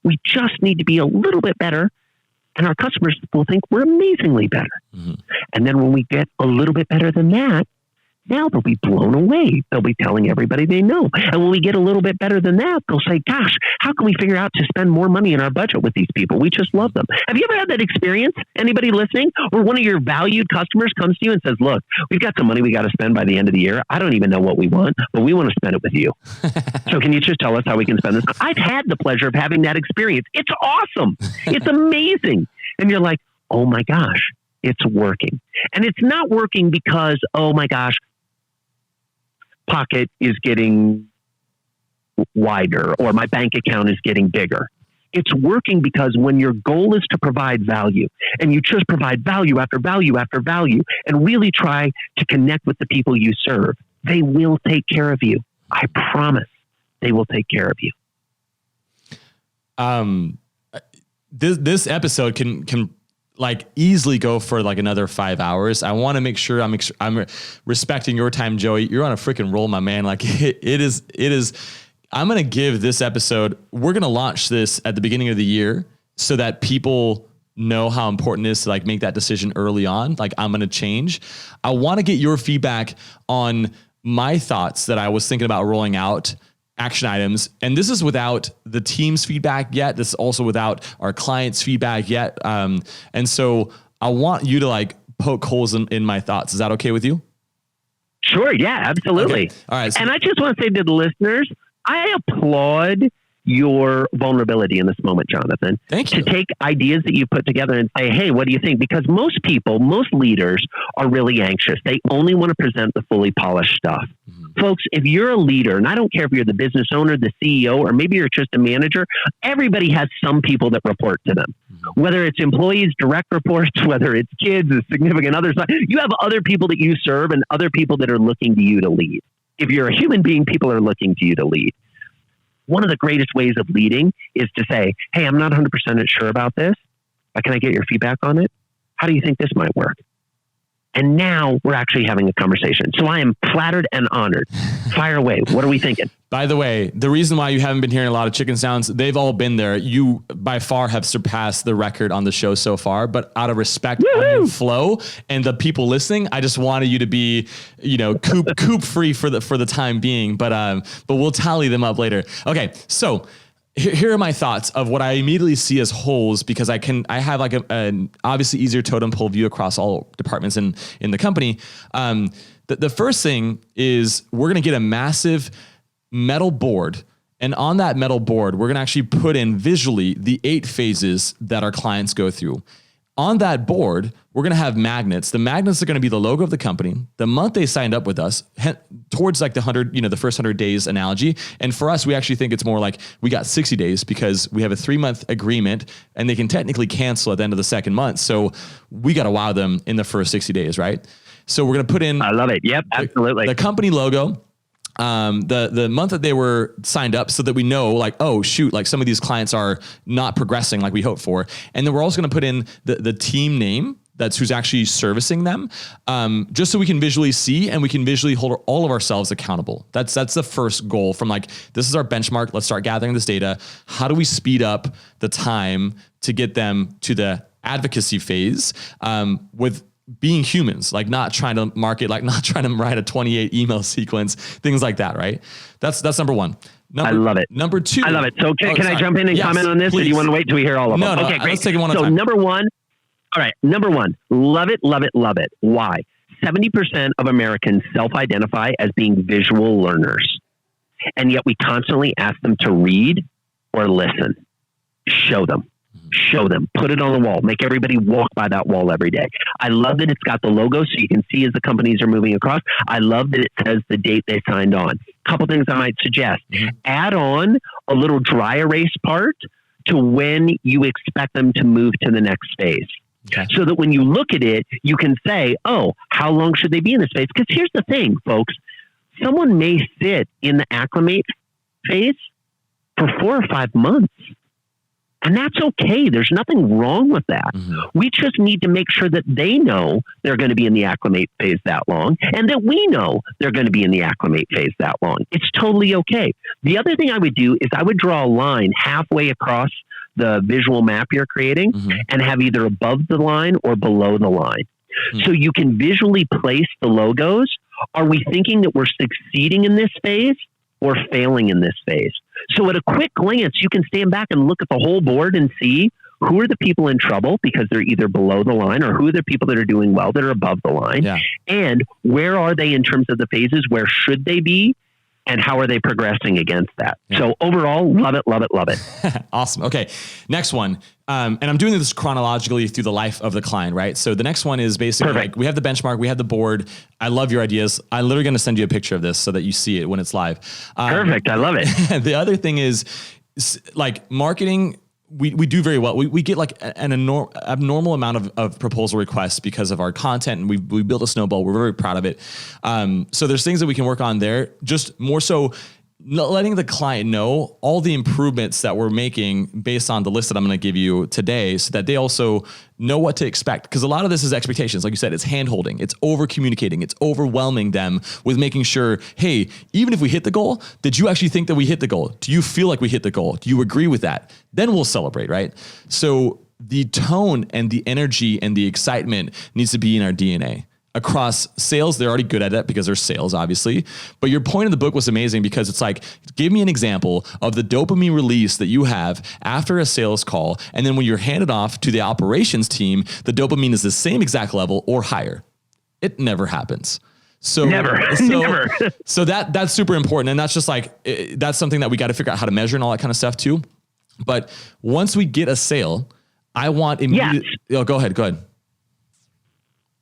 We just need to be a little bit better, and our customers will think we're amazingly better. Mm-hmm. And then when we get a little bit better than that, now they'll be blown away. They'll be telling everybody they know. And when we get a little bit better than that, they'll say, gosh, how can we figure out to spend more money in our budget with these people? We just love them. Have you ever had that experience? Anybody listening? Where one of your valued customers comes to you and says, look, we've got some money we got to spend by the end of the year. I don't even know what we want, but we want to spend it with you. So can you just tell us how we can spend this? I've had the pleasure of having that experience. It's awesome. It's amazing. And you're like, oh my gosh, it's working. And it's not working because, oh my gosh, pocket is getting wider or my bank account is getting bigger. It's working because when your goal is to provide value and you just provide value after value after value and really try to connect with the people you serve, they will take care of you. I promise they will take care of you. This episode can like easily go for like another 5 hours. I want to make sure I'm respecting your time, Joey. You're on a freaking roll, my man. Like it is. I'm going to give this episode, we're going to launch this at the beginning of the year so that people know how important it is to like make that decision early on. Like I'm going to change. I want to get your feedback on my thoughts that I was thinking about rolling out action items. And this is without the team's feedback yet. This is also without our clients' feedback yet. And so I want you to like poke holes in my thoughts. Is that okay with you? Sure. Yeah, absolutely. Okay. All right. So, and I just want to say to the listeners, I applaud your vulnerability in this moment, Jonathan. Thank you. To take ideas that you put together and say, hey, what do you think? Because most people, most leaders are really anxious. They only want to present the fully polished stuff. Mm-hmm. Folks, if you're a leader, and I don't care if you're the business owner, the CEO, or maybe you're just a manager, everybody has some people that report to them. Mm-hmm. Whether it's employees, direct reports, whether it's kids, a significant others, you have other people that you serve and other people that are looking to you to lead. If you're a human being, people are looking to you to lead. One of the greatest ways of leading is to say, hey, I'm not 100% sure about this, but can I get your feedback on it? How do you think this might work? And now we're actually having a conversation. So I am flattered and honored. Fire away. What are we thinking? By the way, the reason why you haven't been hearing a lot of chicken sounds, they've all been there. You by far have surpassed the record on the show so far, but out of respect on your flow and the people listening, I just wanted you to be, coop free for the time being, but we'll tally them up later. Okay. So here are my thoughts of what I immediately see as holes, because I have like an obviously easier totem pole view across all departments in the company. The first thing is we're going to get a massive metal board. And on that metal board, we're going to actually put in visually the 8 phases that our clients go through. On that board, we're going to have magnets. The magnets are going to be the logo of the company, the month they signed up with us, towards like the first 100 days analogy. And for us, we actually think it's more like we got 60 days because we have a 3-month agreement and they can technically cancel at the end of the second month. So we got to wow them in the first 60 days, right? So we're going to put in. I love it. Yep, absolutely. The company logo. The month that they were signed up, so that we know like, oh shoot, like some of these clients are not progressing like we hoped for. And then we're also going to put in the team name, that's who's actually servicing them, just so we can visually see and we can visually hold all of ourselves accountable. That's the first goal from like, this is our benchmark. Let's start gathering this data. How do we speed up the time to get them to the advocacy phase, with being humans, like not trying to market, like not trying to write a 28 email sequence, things like that, right? That's number one. I love it. Number 2. I love it. So can I jump in and comment on this? Please. Or do you want to wait till we hear all of them? No, okay, great. Let's take it one at a time. So number 1. All right. Number 1, love it, love it, love it. Why? 70% of Americans self-identify as being visual learners. And yet we constantly ask them to read or listen. Show them. Show them, put it on the wall, make everybody walk by that wall every day. I love that it's got the logo so you can see as the companies are moving across. I love that it says the date they signed on. A couple things I might suggest. Add on a little dry erase part to when you expect them to move to the next phase. Okay. So that when you look at it, you can say, oh, how long should they be in this phase? Because here's the thing, folks. Someone may sit in the acclimate phase for 4 or 5 months. And that's okay. There's nothing wrong with that. We just need to make sure that they know they're going to be in the acclimate phase that long, and that we know they're going to be in the acclimate phase that long. It's totally okay. The other thing I would do is I would draw a line halfway across the visual map you're creating and have either above the line or below the line. So you can visually place the logos. Are we thinking that we're succeeding in this phase or failing in this phase? So at a quick glance, you can stand back and look at the whole board and see who are the people in trouble because they're either below the line, or who are the people that are doing well that are above the line. Yeah. And where are they in terms of the phases? Where should they be? And how are they progressing against that? Yeah. So overall, love it, love it, love it. Awesome. Okay. Next one. And I'm doing this chronologically through the life of the client, right? So the next one is basically like, we have the benchmark, we have the board. I love your ideas. I'm literally going to send you a picture of this so that you see it when it's live. Perfect. I love it. The other thing is like marketing. We do very well. We get like an abnormal amount of proposal requests because of our content, and we built a snowball. We're very proud of it. So there's things that we can work on there. Just more so letting the client know all the improvements that we're making based on the list that I'm going to give you today, so that they also know what to expect. Because a lot of this is expectations. Like you said, it's hand-holding, it's over-communicating, it's overwhelming them with making sure, hey, even if we hit the goal, did you actually think that we hit the goal? Do you feel like we hit the goal? Do you agree with that? Then we'll celebrate, right? So the tone and the energy and the excitement needs to be in our DNA. Across sales, they're already good at it because they're sales, obviously. But your point in the book was amazing because it's like, give me an example of the dopamine release that you have after a sales call. And then when you're handed off to the operations team, the dopamine is the same exact level or higher. It never happens. So never. So that's super important. And that's just like, that's something that we got to figure out how to measure and all that kind of stuff too. But once we get a sale, I want immediate. Yes. Oh, go ahead.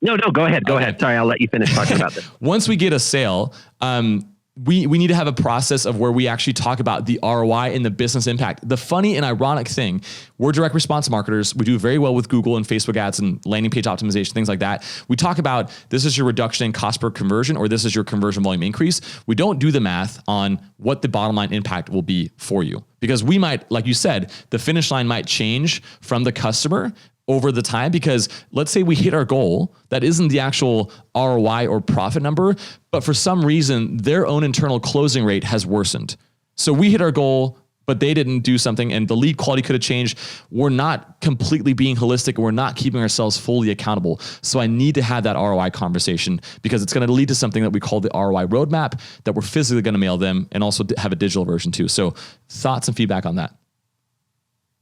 No, go ahead. Go ahead. Sorry, I'll let you finish talking about this. Once we get a sale, we need to have a process of where we actually talk about the ROI and the business impact. The funny and ironic thing, we're direct response marketers. We do very well with Google and Facebook ads and landing page optimization, things like that. We talk about this is your reduction in cost per conversion, or this is your conversion volume increase. We don't do the math on what the bottom line impact will be for you, because we might, like you said, the finish line might change from the customer over the time, because let's say we hit our goal, that isn't the actual ROI or profit number, but for some reason, their own internal closing rate has worsened. So we hit our goal, but they didn't do something and the lead quality could have changed. We're not completely being holistic. We're not keeping ourselves fully accountable. So I need to have that ROI conversation, because it's going to lead to something that we call the ROI roadmap that we're physically going to mail them, and also have a digital version too. So thoughts and feedback on that.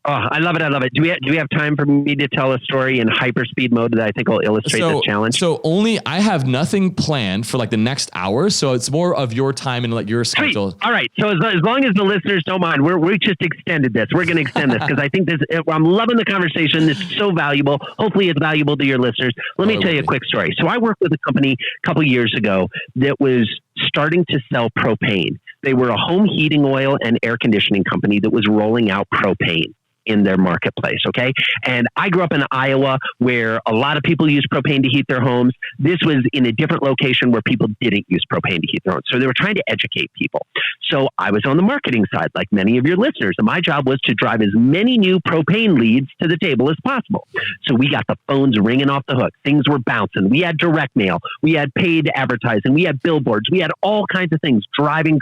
Oh, I love it. I love it. Do we have time for me to tell a story in hyperspeed mode that I think will illustrate this challenge? So I have nothing planned for like the next hour. So it's more of your time and like your schedule. Sweet. All right. So as long as the listeners don't mind, we just extended this. We're going to extend this because I think I'm loving the conversation. This is so valuable. Hopefully it's valuable to your listeners. Let me tell you a quick story. So I worked with a company a couple years ago that was starting to sell propane. They were a home heating oil and air conditioning company that was rolling out propane in their marketplace. Okay. And I grew up in Iowa where a lot of people use propane to heat their homes. This was in a different location where people didn't use propane to heat their homes. So they were trying to educate people. So I was on the marketing side, like many of your listeners. And my job was to drive as many new propane leads to the table as possible. So we got the phones ringing off the hook. Things were bouncing. We had direct mail. We had paid advertising. We had billboards. We had all kinds of things driving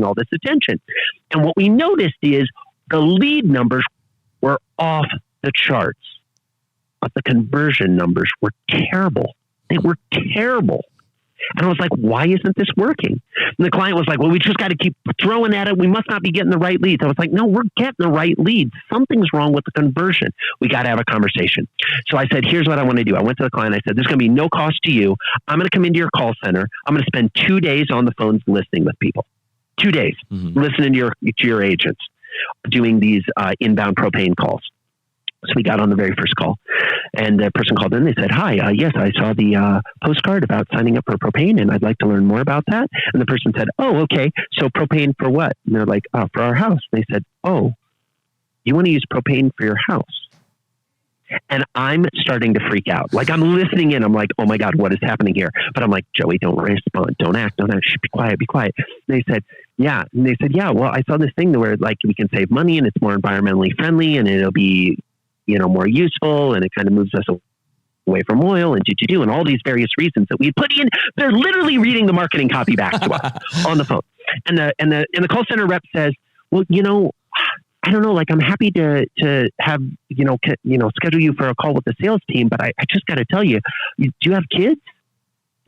all this attention. And what we noticed is the lead numbers were off the charts, but the conversion numbers were terrible. They were terrible. And I was like, why isn't this working? And the client was like, well, we just got to keep throwing at it. We must not be getting the right leads. I was like, no, we're getting the right leads. Something's wrong with the conversion. We got to have a conversation. So I said, here's what I want to do. I went to the client. I said, there's going to be no cost to you. I'm going to come into your call center. I'm going to spend 2 days on the phones listening with people. 2 days listening to your agents, doing these inbound propane calls. So we got on the very first call, and the person called in. They said, hi, yes, I saw the postcard about signing up for propane, and I'd like to learn more about that. And the person said, oh, okay. So propane for what? And they're like, oh, for our house. And they said, oh, you want to use propane for your house? And I'm starting to freak out. Like I'm listening in. I'm like, oh my God, what is happening here? But I'm like, Joey, don't respond. Don't act. Shh, be quiet. And they said, yeah. And they said, yeah, well, I saw this thing where like we can save money and it's more environmentally friendly and it'll be, more useful. And it kind of moves us away from oil and and all these various reasons that we put in. They're literally reading the marketing copy back to us on the phone. And the call center rep says, well, I don't know, like I'm happy to have, schedule you for a call with the sales team, but I just got to tell you, do you have kids?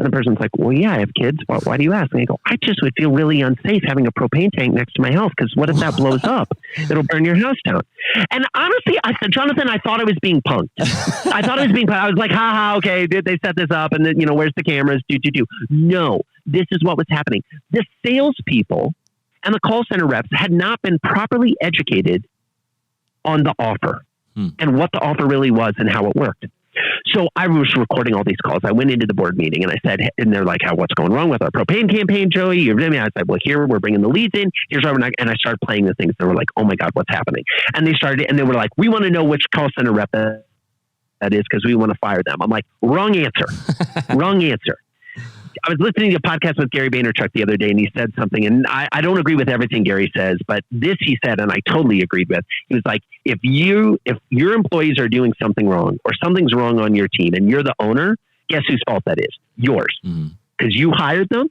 And the person's like, well, yeah, I have kids. Why do you ask? And I go, I just would feel really unsafe having a propane tank next to my house. Cause what if that blows up? It'll burn your house down. And honestly, I said, Jonathan, I thought I was being punked. I was like, okay, did they set this up? And then, where's the cameras? Do. No, this is what was happening. The salespeople and the call center reps had not been properly educated on the offer and what the offer really was and how it worked. So I was recording all these calls. I went into the board meeting and I said, and they're like, what's going wrong with our propane campaign, Joey? I said, well, here we're bringing the leads in. Here's why we're not. And I started playing the things. They were like, oh my God, what's happening? And they were like, we want to know which call center rep that is because we want to fire them. I'm like, wrong answer. Wrong answer. I was listening to a podcast with Gary Vaynerchuk the other day and he said something, and I don't agree with everything Gary says, but this he said, and I totally agreed with. He was like, if your employees are doing something wrong or something's wrong on your team and you're the owner, guess whose fault that is? Yours. Because you hired them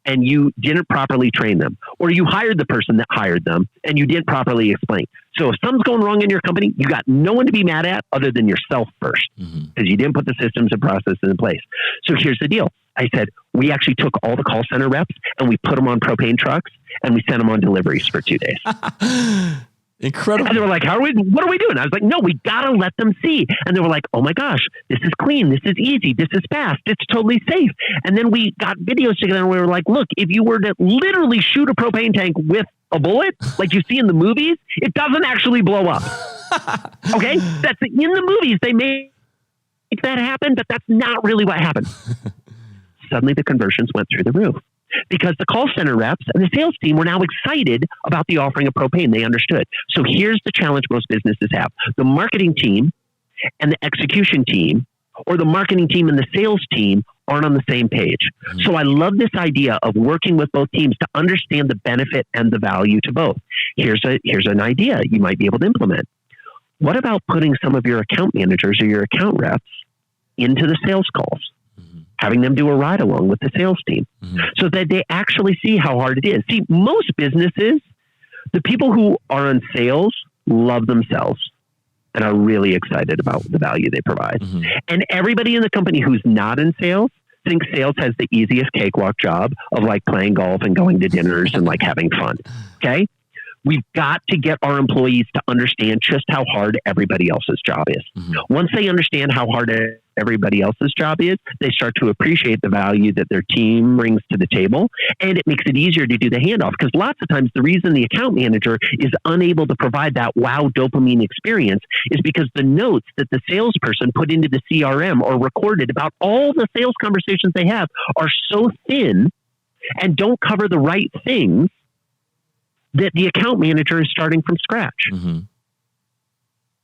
and you didn't properly train them, or you hired the person that hired them and you didn't properly explain. So if something's going wrong in your company, you got no one to be mad at other than yourself first, because you didn't put the systems and processes in place. So here's the deal. I said, we actually took all the call center reps and we put them on propane trucks and we sent them on deliveries for 2 days. Incredible. And they were like, what are we doing? I was like, no, we got to let them see. And they were like, oh my gosh, this is clean. This is easy. This is fast. It's totally safe. And then we got videos together and we were like, look, if you were to literally shoot a propane tank with a bullet, like you see in the movies, it doesn't actually blow up. Okay. That's in the movies. They make that happen, but that's not really what happened. Suddenly the conversions went through the roof because the call center reps and the sales team were now excited about the offering of propane. They understood. So here's the challenge most businesses have. The marketing team and the execution team, or the marketing team and the sales team, aren't on the same page. So I love this idea of working with both teams to understand the benefit and the value to both. Here's an idea you might be able to implement. What about putting some of your account managers or your account reps into the sales calls, having them do a ride along with the sales team so that they actually see how hard it is? See, most businesses, the people who are in sales love themselves and are really excited about the value they provide. And everybody in the company who's not in sales thinks sales has the easiest cakewalk job of like playing golf and going to dinners and like having fun. Okay. We've got to get our employees to understand just how hard everybody else's job is. Once they understand how hard everybody else's job is, they start to appreciate the value that their team brings to the table. And it makes it easier to do the handoff, because lots of times the reason the account manager is unable to provide that wow dopamine experience is because the notes that the salesperson put into the CRM or recorded about all the sales conversations they have are so thin and don't cover the right things that the account manager is starting from scratch.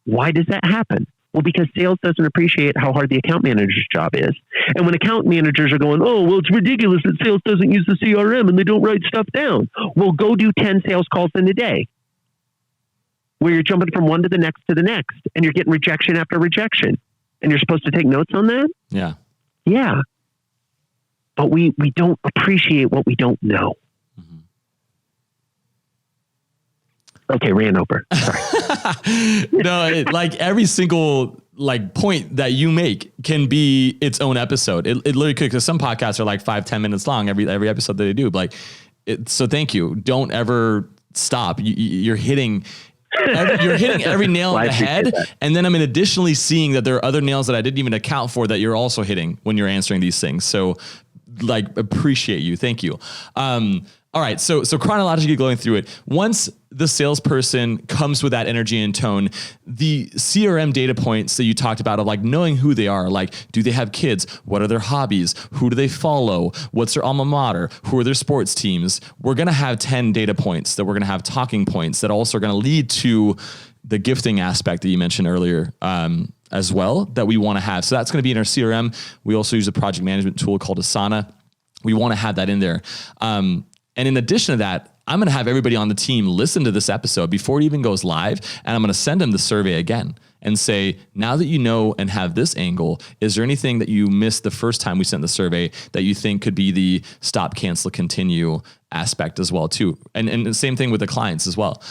Why does that happen? Well, because sales doesn't appreciate how hard the account manager's job is. And when account managers are going, oh, well, it's ridiculous that sales doesn't use the CRM and they don't write stuff down. Well, go do 10 sales calls in a day where you're jumping from one to the next and you're getting rejection after rejection. And you're supposed to take notes on that? Yeah. But we don't appreciate what we don't know. Okay, ran over. Sorry. No, like every single like point that you make can be its own episode. It literally could, because some podcasts are like 5-10 minutes long, every episode that they do. But like, so thank you. Don't ever stop. You're hitting every nail on the head. And then I'm additionally seeing that there are other nails that I didn't even account for that you're also hitting when you're answering these things. So like, appreciate you. Thank you. All right. So chronologically going through it, once the salesperson comes with that energy and tone, the CRM data points that you talked about of like knowing who they are, like, do they have kids? What are their hobbies? Who do they follow? What's their alma mater? Who are their sports teams? We're going to have 10 data points that we're going to have talking points that also are going to lead to the gifting aspect that you mentioned earlier, as well, that we want to have. So that's going to be in our CRM. We also use a project management tool called Asana. We want to have that in there. And in addition to that, I'm going to have everybody on the team listen to this episode before it even goes live. And I'm going to send them the survey again and say, now that you know and have this angle, is there anything that you missed the first time we sent the survey that you think could be the stop, cancel, continue aspect as well too? And the same thing with the clients as well.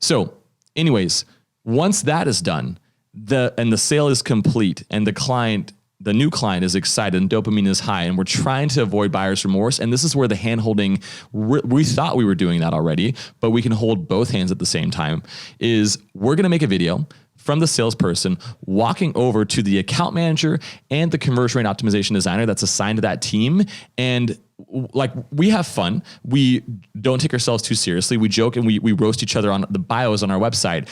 So anyways, once that is done, the sale is complete and the new client is excited and dopamine is high, and we're trying to avoid buyer's remorse. And this is where the hand holding, we thought we were doing that already, but we can hold both hands at the same time, is we're going to make a video from the salesperson walking over to the account manager and the conversion rate optimization designer that's assigned to that team. And like, we have fun. We don't take ourselves too seriously. We joke and we roast each other on the bios on our website.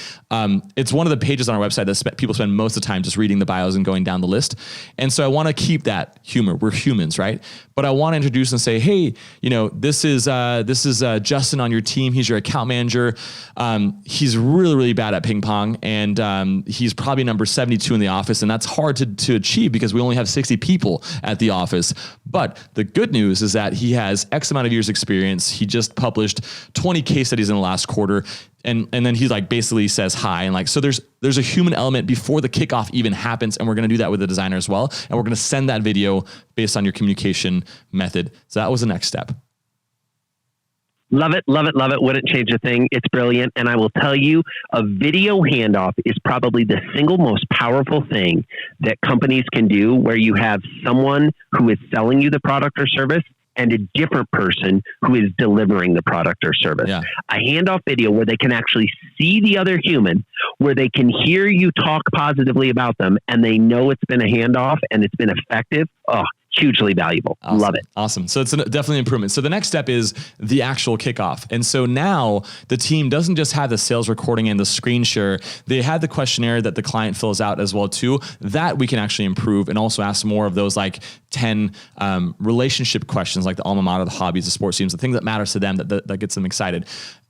It's one of the pages on our website that people spend most of the time just reading the bios and going down the list. And so I want to keep that humor. We're humans, right? But I want to introduce and say, hey, this is Justin on your team. He's your account manager. He's really, really bad at ping pong, and he's probably number 72 in the office. And that's hard to achieve because we only have 60 people at the office. But the good news is that he has X amount of years experience. He just published 20 case studies in the last quarter. And then he like basically says hi. And like, so there's a human element before the kickoff even happens. And we're going to do that with the designer as well. And we're going to send that video based on your communication method. So that was the next step. Love it, love it, love it. Wouldn't change a thing. It's brilliant. And I will tell you, a video handoff is probably the single most powerful thing that companies can do, where you have someone who is selling you the product or service and a different person who is delivering the product or service. Yeah. A handoff video where they can actually see the other human, where they can hear you talk positively about them, and they know it's been a handoff and it's been effective. Oh, hugely valuable. Awesome. Love it. Awesome. So it's definitely an improvement. So the next step is the actual kickoff. And so now the team doesn't just have the sales recording and the screen share. They have the questionnaire that the client fills out as well too, that we can actually improve and also ask more of those like 10 relationship questions, like the alma mater, the hobbies, the sports teams, the thing that matters to them that gets them excited.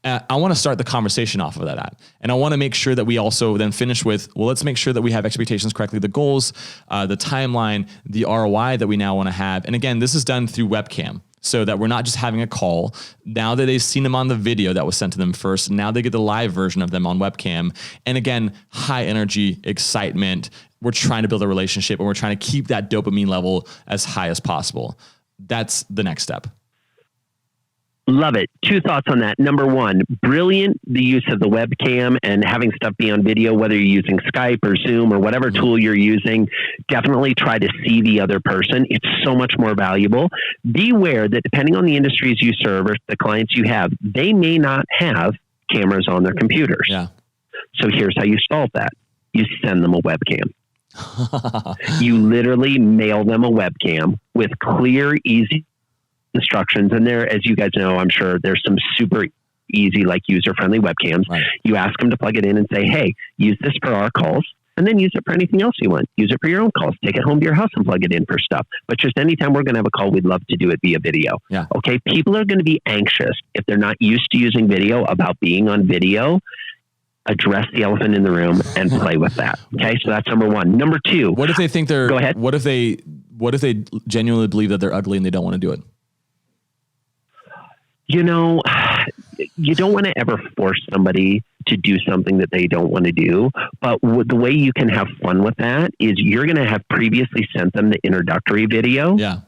I want to start the conversation off of that. And I want to make sure that we also then finish with, well, let's make sure that we have expectations correctly, the goals, the timeline, the ROI that we now want to have. And again, this is done through webcam. so that we're not just having a call. Now that they've seen them on the video that was sent to them first, now they get the live version of them on webcam. And again, high energy, excitement. We're trying to build a relationship and we're trying to keep that dopamine level as high as possible. That's the next step. Love it. Two thoughts on that. Number one, brilliant, the use of the webcam and having stuff be on video, whether you're using Skype or Zoom or whatever tool you're using. Definitely try to see the other person. It's so much more valuable. Beware that depending on the industries you serve or the clients you have, they may not have cameras on their computers. Yeah. So here's how you solve that. You send them a webcam. You literally mail them a webcam with clear, easy instructions. And there, as you guys know, I'm sure there's some super easy, like user-friendly webcams. Right. You ask them to plug it in and say, hey, use this for our calls, and then use it for anything else you want. Use it for your own calls. Take it home to your house and plug it in for stuff. But just anytime we're going to have a call, we'd love to do it via video. Yeah. Okay. People are going to be anxious if they're not used to using video about being on video. Address the elephant in the room and play with that. Okay. So that's number one. Number two. What if they think they're, go ahead. What if they genuinely believe that they're ugly and they don't want to do it? You know, you don't want to ever force somebody to do something that they don't want to do. But the way you can have fun with that is you're going to have previously sent them the introductory video. Yeah.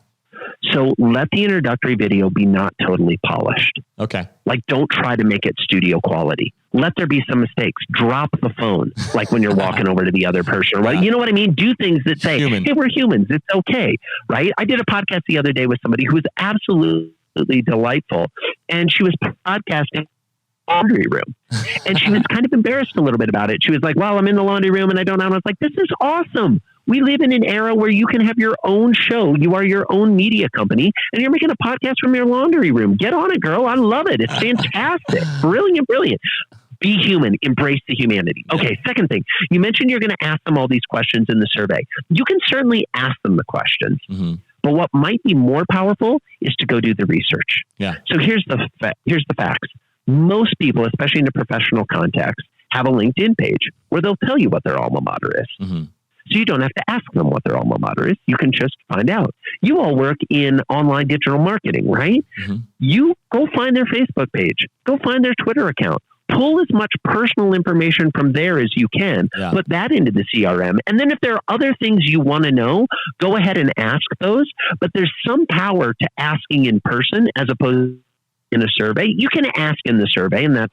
So let the introductory video be not totally polished. Okay. Like, don't try to make it studio quality. Let there be some mistakes. Drop the phone, like when you're walking over to the other person, right? Yeah. You know what I mean? Do things that say, hey, we're humans. It's okay, right? I did a podcast the other day with somebody who was absolutely delightful, and she was podcasting in the laundry room, and she was kind of embarrassed a little bit about it. She was like, well, I'm in the laundry room and I don't know. And I was like, this is awesome. We live in an era where you can have your own show. You are your own media company and you're making a podcast from your laundry room. Get on it, girl. I love it. It's fantastic. Brilliant. Be human. Embrace the humanity. Okay. Second thing, you mentioned you're going to ask them all these questions in the survey. You can certainly ask them the questions. Mm-hmm. But what might be more powerful is to go do the research. Yeah. So here's the facts. Most people, especially in a professional context, have a LinkedIn page where they'll tell you what their alma mater is. Mm-hmm. So you don't have to ask them what their alma mater is. You can just find out. You all work in online digital marketing, right? Mm-hmm. You go find their Facebook page. Go find their Twitter account. Pull as much personal information from there as you can. Yeah. Put that into the CRM. And then if there are other things you want to know, go ahead and ask those. But there's some power to asking in person as opposed in a survey. You can ask in the survey, and that's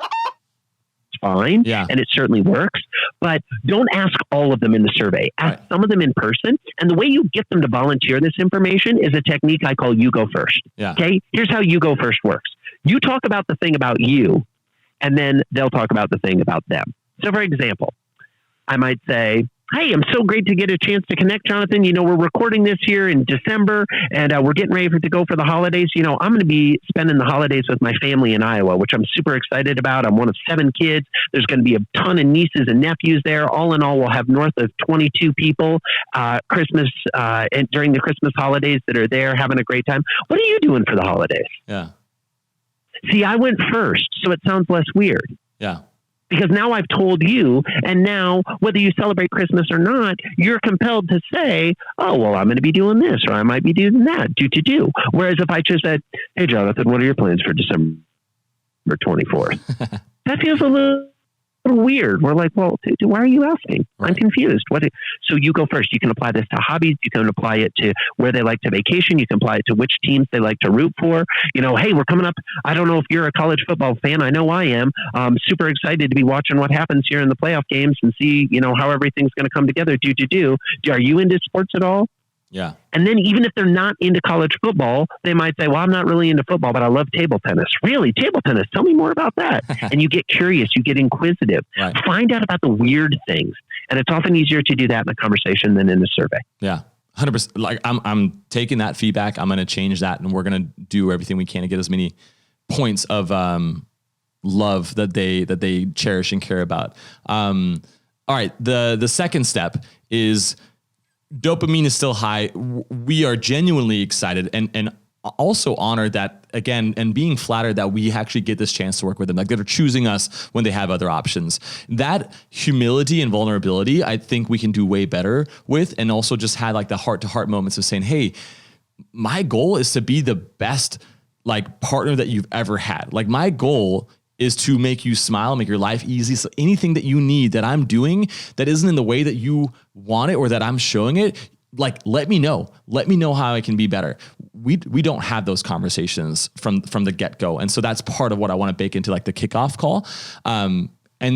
fine. Yeah. And it certainly works. But don't ask all of them in the survey. Ask some of them in person. And the way you get them to volunteer this information is a technique I call you go first. Yeah. Okay. Here's how you go first works. You talk about the thing about you, and then they'll talk about the thing about them. So for example, I might say, hey, I'm so great to get a chance to connect, Jonathan. You know, we're recording this here in December and we're getting ready to go for the holidays. You know, I'm going to be spending the holidays with my family in Iowa, which I'm super excited about. I'm one of 7 kids. There's going to be a ton of nieces and nephews there. All in all, we'll have north of 22 people Christmas and during the Christmas holidays that are there having a great time. What are you doing for the holidays? Yeah. See, I went first, so it sounds less weird. Yeah. Because now I've told you, and now whether you celebrate Christmas or not, you're compelled to say, oh, well, I'm going to be doing this, or I might be doing that, do. Whereas if I just said, hey, Jonathan, what are your plans for December 24th? That feels a little weird. We're like, well, why are you asking? Right. I'm confused. So you go first. You can apply this to hobbies. You can apply it to where they like to vacation. You can apply it to which teams they like to root for. You know, hey, we're coming up. I don't know if you're a college football fan. I know I am. I'm super excited to be watching what happens here in the playoff games and see, you know, how everything's going to come together. Are you into sports at all? Yeah. And then even if they're not into college football, they might say, well, I'm not really into football, but I love table tennis. Really? Table tennis? Tell me more about that. And you get curious, you get inquisitive, find out about the weird things. And it's often easier to do that in a conversation than in a survey. Yeah. 100%. Like I'm taking that feedback. I'm going to change that, and we're going to do everything we can to get as many points of love that they cherish and care about. All right. The second step is dopamine is still high. We are genuinely excited and also honored that, again, and being flattered that we actually get this chance to work with them. Like, they're choosing us when they have other options. That humility and vulnerability, I think we can do way better with, and also just had like the heart-to-heart moments of saying, hey, my goal is to be the best like partner that you've ever had. Like my goal is to make you smile, make your life easy. So anything that you need that I'm doing that isn't in the way that you want it or that I'm showing it, like, let me know. Let me know how I can be better. We don't have those conversations from the get-go. And so that's part of what I want to bake into like the kickoff call. And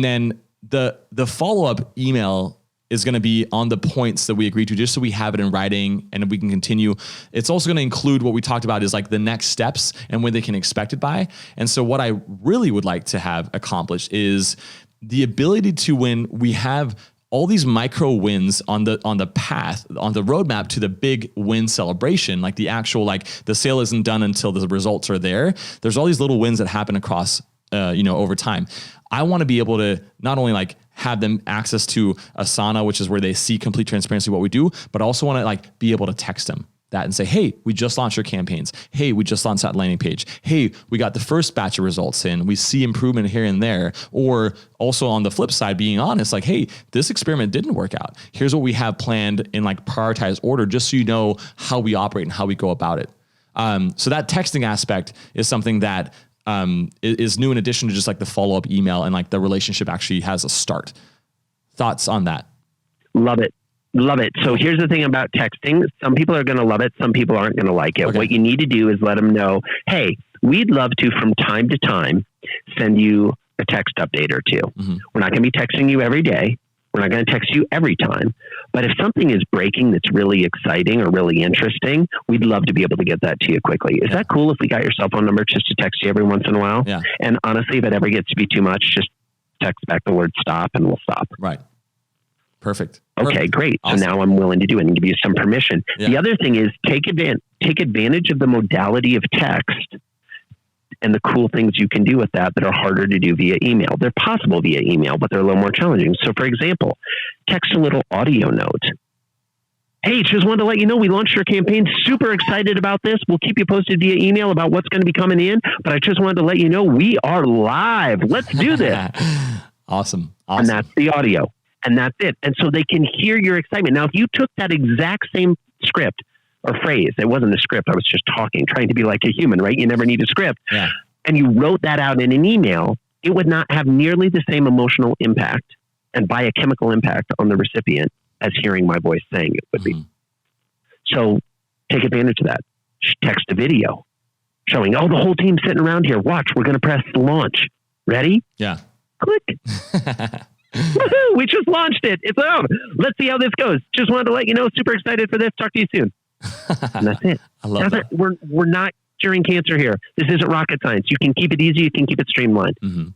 then the follow-up email is going to be on the points that we agreed to, just so we have it in writing and we can continue. It's also going to include what we talked about is like the next steps and when they can expect it by. And so what I really would like to have accomplished is the ability to, when we have all these micro wins on the path, on the roadmap to the big win celebration, like the actual, like the sale isn't done until the results are there. There's all these little wins that happen across, over time. I want to be able to not only like have them access to Asana, which is where they see complete transparency what we do, but also want to like be able to text them that and say, hey, we just launched our campaigns. Hey, we just launched that landing page. Hey, we got the first batch of results in. We see improvement here and there. Or also on the flip side, being honest, like, hey, this experiment didn't work out. Here's what we have planned in like prioritized order, just so you know how we operate and how we go about it. So that texting aspect is something that is new in addition to just like the follow-up email, and like the relationship actually has a start. Thoughts on that? Love it. Love it. So here's the thing about texting. Some people are going to love it. Some people aren't going to like it. Okay. What you need to do is let them know, hey, we'd love to, from time to time, send you a text update or two. Mm-hmm. We're not going to be texting you every day. We're not going to text you every time. But if something is breaking that's really exciting or really interesting, we'd love to be able to get that to you quickly. Is that cool if we got your cell phone number just to text you every once in a while? Yeah. And honestly, if it ever gets to be too much, just text back the word stop and we'll stop. Right. Perfect. Okay, great. Awesome. So now I'm willing to do it and give you some permission. Yeah. The other thing is take advantage of the modality of text and the cool things you can do with that are harder to do via email. They're possible via email, but they're a little more challenging. So for example, text a little audio note. Hey, just wanted to let you know we launched your campaign. Super excited about this. We'll keep you posted via email about what's going to be coming in. But I just wanted to let you know we are live. Let's do this. Awesome. And that's the audio. And that's it. And so they can hear your excitement. Now, if you took that exact same script or phrase, it wasn't a script, I was just talking, trying to be like a human, right? You never need a script. Yeah. And you wrote that out in an email, it would not have nearly the same emotional impact and biochemical impact on the recipient as hearing my voice saying it would be. So take advantage of that. Text a video showing, the whole team's sitting around here. Watch, we're going to press launch. Ready? Yeah. Click. Woohoo! We just launched it. It's over. Let's see how this goes. Just wanted to let you know, super excited for this. Talk to you soon. And that's it. I love that. We're not curing cancer here. This isn't rocket science. You can keep it easy. You can keep it streamlined. Mm-hmm.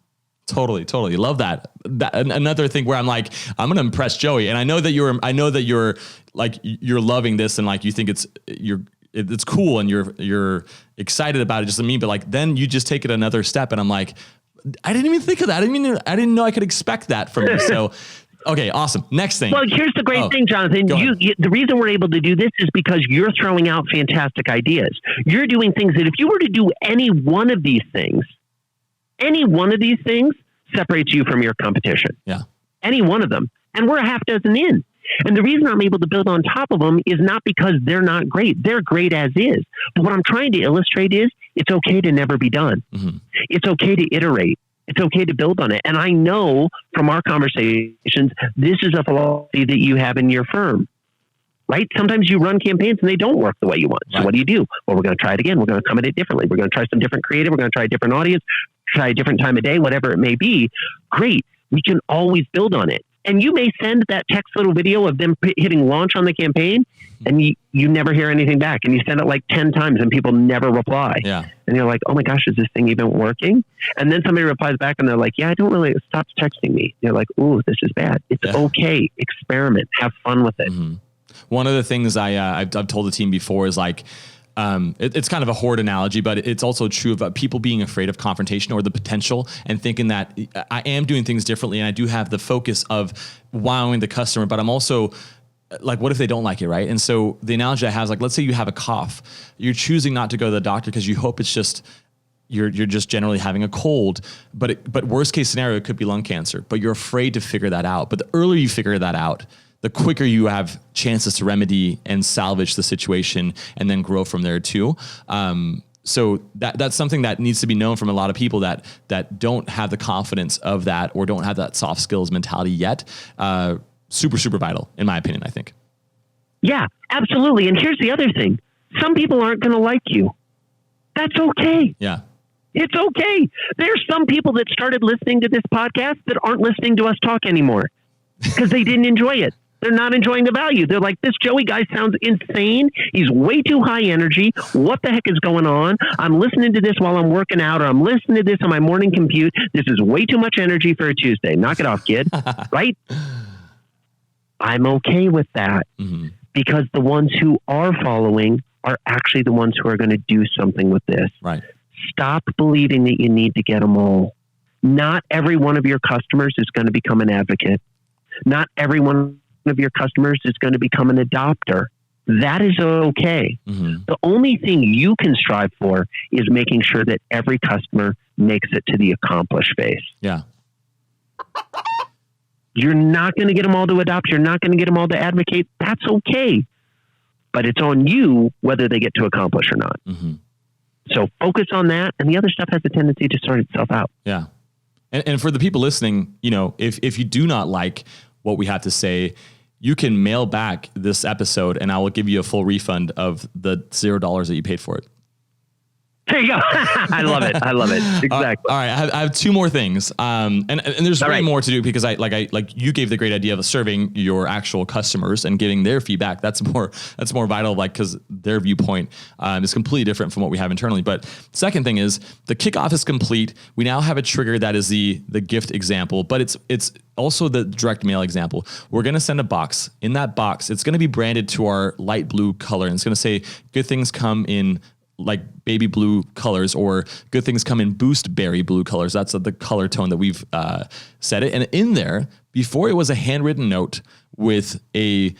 Totally. Love that. Another thing where I'm like, I'm going to impress Joey. And I know that you're like, you're loving this and like, you think it's cool and you're excited about it just to me, but like, then you just take it another step and I'm like, I didn't even think of that. I didn't know I could expect that from you. So, okay, awesome. Next thing. Well, here's the great thing, Jonathan. The reason we're able to do this is because you're throwing out fantastic ideas. You're doing things that if you were to do any one of these things separates you from your competition. Yeah. Any one of them. And we're a half dozen in. And the reason I'm able to build on top of them is not because they're not great. They're great as is. But what I'm trying to illustrate is it's okay to never be done. Mm-hmm. It's okay to iterate. It's okay to build on it. And I know from our conversations, this is a philosophy that you have in your firm, right? Sometimes you run campaigns and they don't work the way you want. So what do? Well, we're going to try it again. We're going to come at it differently. We're going to try some different creative. We're going to try a different audience, try a different time of day, whatever it may be. Great. We can always build on it. And you may send that text little video of them hitting launch on the campaign and you never hear anything back. And you send it like 10 times and people never reply. Yeah. And you're like, oh my gosh, is this thing even working? And then somebody replies back and they're like, yeah, I don't really, stop texting me. You're like, ooh, this is bad. It's okay. Experiment. Have fun with it. Mm-hmm. One of the things I've told the team before is like, it's kind of a horde analogy, but it's also true about people being afraid of confrontation or the potential and thinking that I am doing things differently and I do have the focus of wowing the customer, but I'm also like, what if they don't like it, right? And so the analogy I have is like, let's say you have a cough. You're choosing not to go to the doctor because you hope it's just you're just generally having a cold, but worst case scenario, it could be lung cancer, but you're afraid to figure that out. But the earlier you figure that out, the quicker you have chances to remedy and salvage the situation and then grow from there too. So that's something that needs to be known from a lot of people that don't have the confidence of that or don't have that soft skills mentality yet. Super, super vital, in my opinion, I think. Yeah, absolutely. And here's the other thing. Some people aren't going to like you. That's okay. Yeah. It's okay. There's some people that started listening to this podcast that aren't listening to us talk anymore because they didn't enjoy it. They're not enjoying the value. They're like, this Joey guy sounds insane. He's way too high energy. What the heck is going on? I'm listening to this while I'm working out, or I'm listening to this on my morning commute. This is way too much energy for a Tuesday. Knock it off, kid. Right? I'm okay with that because the ones who are following are actually the ones who are going to do something with this. Right. Stop believing that you need to get them all. Not every one of your customers is going to become an advocate. Not every one of your customers is going to become an adopter. That is okay. The only thing you can strive for is making sure that every customer makes it to the accomplished phase. Yeah. You're not going to get them all to adopt. You're not going to get them all to advocate. That's okay. But it's on you whether they get to accomplish or not. So focus on that. And the other stuff has a tendency to sort itself out. Yeah. And for the people listening, if you do not like what we have to say, you can mail back this episode and I will give you a full refund of the $0 that you paid for it. There you go. I love it. I love it. Exactly. All right. I have two more things. And there's way more to do because you gave the great idea of serving your actual customers and getting their feedback. That's more vital, cause their viewpoint, is completely different from what we have internally. But second thing is the kickoff is complete. We now have a trigger that is the gift example, but it's also the direct mail example. We're going to send a box. In that box, it's going to be branded to our light blue color. And it's going to say good things come in like baby blue colors, or good things come in boost berry blue colors. That's the color tone that we've set it. And in there, before it was a handwritten note with a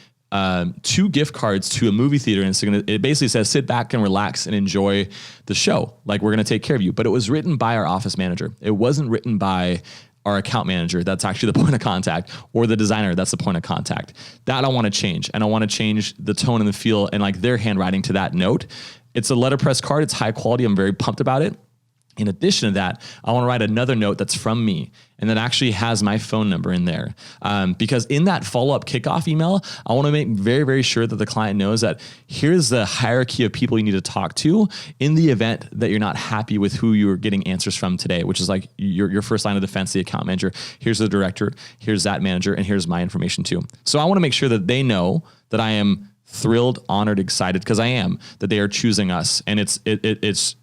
2 gift cards to a movie theater. And it basically says, sit back and relax and enjoy the show. Like, we're going to take care of you. But it was written by our office manager. It wasn't written by our account manager. That's actually the point of contact, or the designer. That's the point of contact. That I want to change. And I want to change the tone and the feel and like their handwriting to that note. It's a letterpress card. It's high quality. I'm very pumped about it. In addition to that, I want to write another note that's from me and that actually has my phone number in there. Because in that follow-up kickoff email, I want to make very, very sure that the client knows that here's the hierarchy of people you need to talk to in the event that you're not happy with who you're getting answers from today, which is like your first line of defense, the account manager. Here's the director, here's that manager, and here's my information too. So I want to make sure that they know that I am thrilled, honored, excited, because I am, that they are choosing us. And it's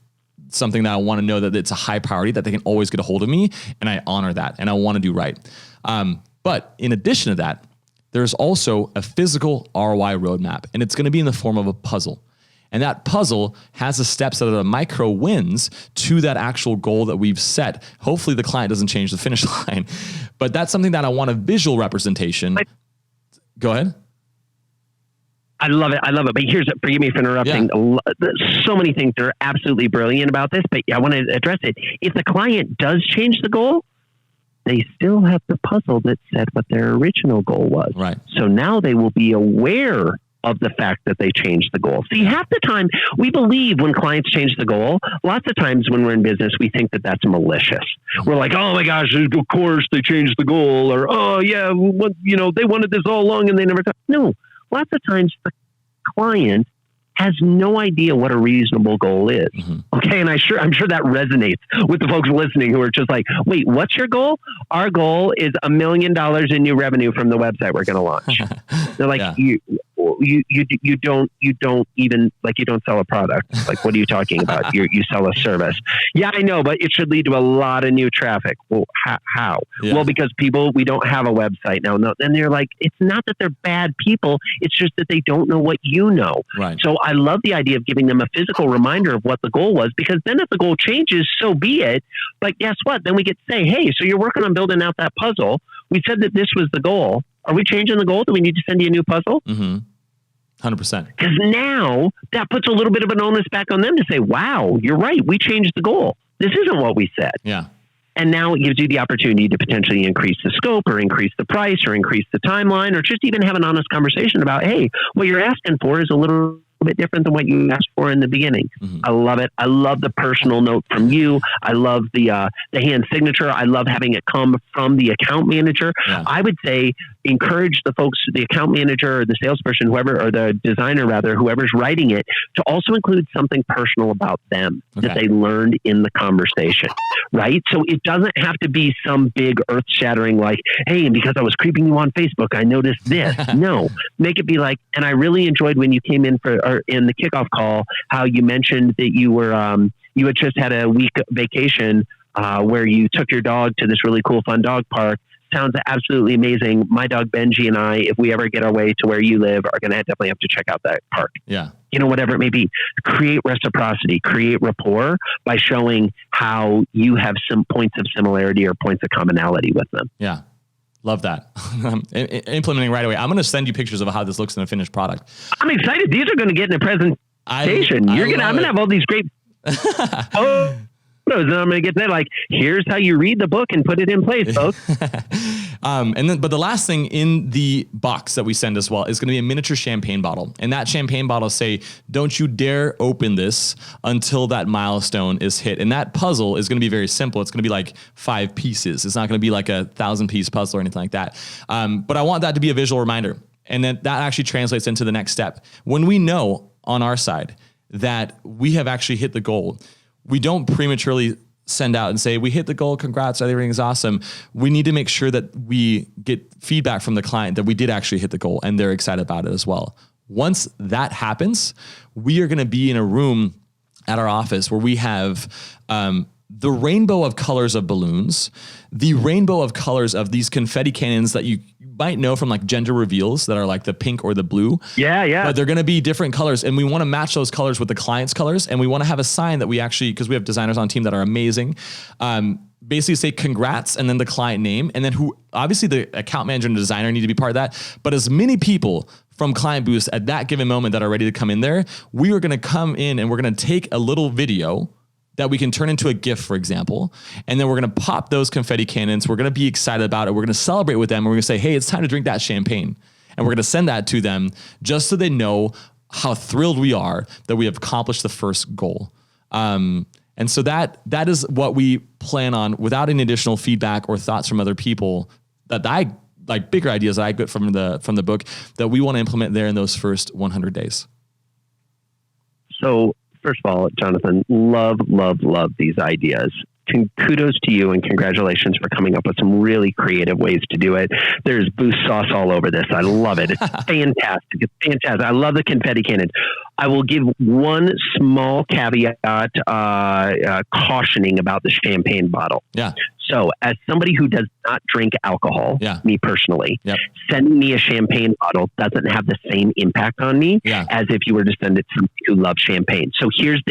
something that I want to know that it's a high priority, that they can always get a hold of me, and I honor that, and I want to do right. But in addition to that, there's also a physical ROI roadmap, and it's going to be in the form of a puzzle. And that puzzle has the steps that are the micro wins to that actual goal that we've set. Hopefully the client doesn't change the finish line, but that's something that I want a visual representation. Go ahead. I love it. But forgive me for interrupting. Yeah. So many things that are absolutely brilliant about this, but I want to address it. If the client does change the goal, they still have the puzzle that said what their original goal was. Right. So now they will be aware of the fact that they changed the goal. See, half the time we believe when clients change the goal, lots of times when we're in business, we think that that's malicious. We're like, oh my gosh, of course they changed the goal, or, oh yeah, they wanted this all along and they never got. No. Lots of times the client has no idea what a reasonable goal is. Mm-hmm. Okay. And I'm sure that resonates with the folks listening who are just like, wait, what's your goal? Our goal is $1 million in new revenue from the website we're going to launch. They're like, you don't even, like, you don't sell a product. Like, what are you talking about? You sell a service. Yeah, I know, but it should lead to a lot of new traffic. Well, how? Yeah. Well, because we don't have a website now. No, and they're like, it's not that they're bad people. It's just that they don't know what you know. Right. So I love the idea of giving them a physical reminder of what the goal was, because then if the goal changes, so be it. But guess what? Then we get to say, hey, so you're working on building out that puzzle. We said that this was the goal. Are we changing the goal? Do we need to send you a new puzzle? Mm-hmm. 100%. Because now that puts a little bit of an onus back on them to say, wow, you're right. We changed the goal. This isn't what we said. Yeah. And now it gives you the opportunity to potentially increase the scope or increase the price or increase the timeline, or just even have an honest conversation about, hey, what you're asking for is a little bit different than what you asked for in the beginning. Mm-hmm. I love it. I love the personal note from you. I love the hand signature. I love having it come from the account manager. Yeah. I would say encourage the folks, the account manager or the salesperson, whoever, or the designer rather, whoever's writing it, to also include something personal about them that they learned in the conversation, right? So it doesn't have to be some big earth shattering like, hey, and because I was creeping you on Facebook, I noticed this. No, make it be like, and I really enjoyed when you came in in the kickoff call, how you mentioned that you were, you had just had a week vacation where you took your dog to this really cool, fun dog park. Sounds absolutely amazing. My dog Benji and I, if we ever get our way to where you live, are going to definitely have to check out that park. Yeah. You know, whatever it may be. Create reciprocity, create rapport by showing how you have some points of similarity or points of commonality with them. Yeah. Love that. Implementing right away. I'm going to send you pictures of how this looks in a finished product. I'm excited. These are going to get in a presentation. I'm going to have all these great photos, and I'm going to get that like, here's how you read the book and put it in place, folks. But the last thing in the box that we send as well is going to be a miniature champagne bottle. And that champagne bottle say, don't you dare open this until that milestone is hit. And that puzzle is going to be very simple. It's going to be like 5 pieces. It's not going to be like a 1,000-piece puzzle or anything like that. But I want that to be a visual reminder. And then that actually translates into the next step. When we know on our side that we have actually hit the goal, we don't prematurely send out and say, we hit the goal, congrats, everything's awesome. We need to make sure that we get feedback from the client that we did actually hit the goal and they're excited about it as well. Once that happens, we are going to be in a room at our office where we have the rainbow of colors of balloons, the rainbow of colors of these confetti cannons that you might know from like gender reveals that are like the pink or the blue. Yeah. But they're going to be different colors. And we want to match those colors with the client's colors. And we want to have a sign that we actually, because we have designers on team that are amazing, basically say congrats and then the client name. And then obviously the account manager and designer need to be part of that. But as many people from Client Boost at that given moment that are ready to come in there, we are going to come in and we're going to take a little video that we can turn into a GIF, for example. And then we're going to pop those confetti cannons. We're going to be excited about it. We're going to celebrate with them. We're going to say, hey, it's time to drink that champagne. And we're going to send that to them just so they know how thrilled we are that we have accomplished the first goal. And so that is what we plan on without any additional feedback or thoughts from other people that I like, bigger ideas that I get from the book that we want to implement there in those first 100 days. So, first of all, Jonathan, love these ideas. Kudos to you and congratulations for coming up with some really creative ways to do it. There's Boost sauce all over this. I love it. It's fantastic. It's fantastic. I love the confetti cannons. I will give one small caveat cautioning about the champagne bottle. Yeah. So as somebody who does not drink alcohol, me personally, sending me a champagne bottle doesn't have the same impact on me as if you were to send it to somebody who loves champagne. So here's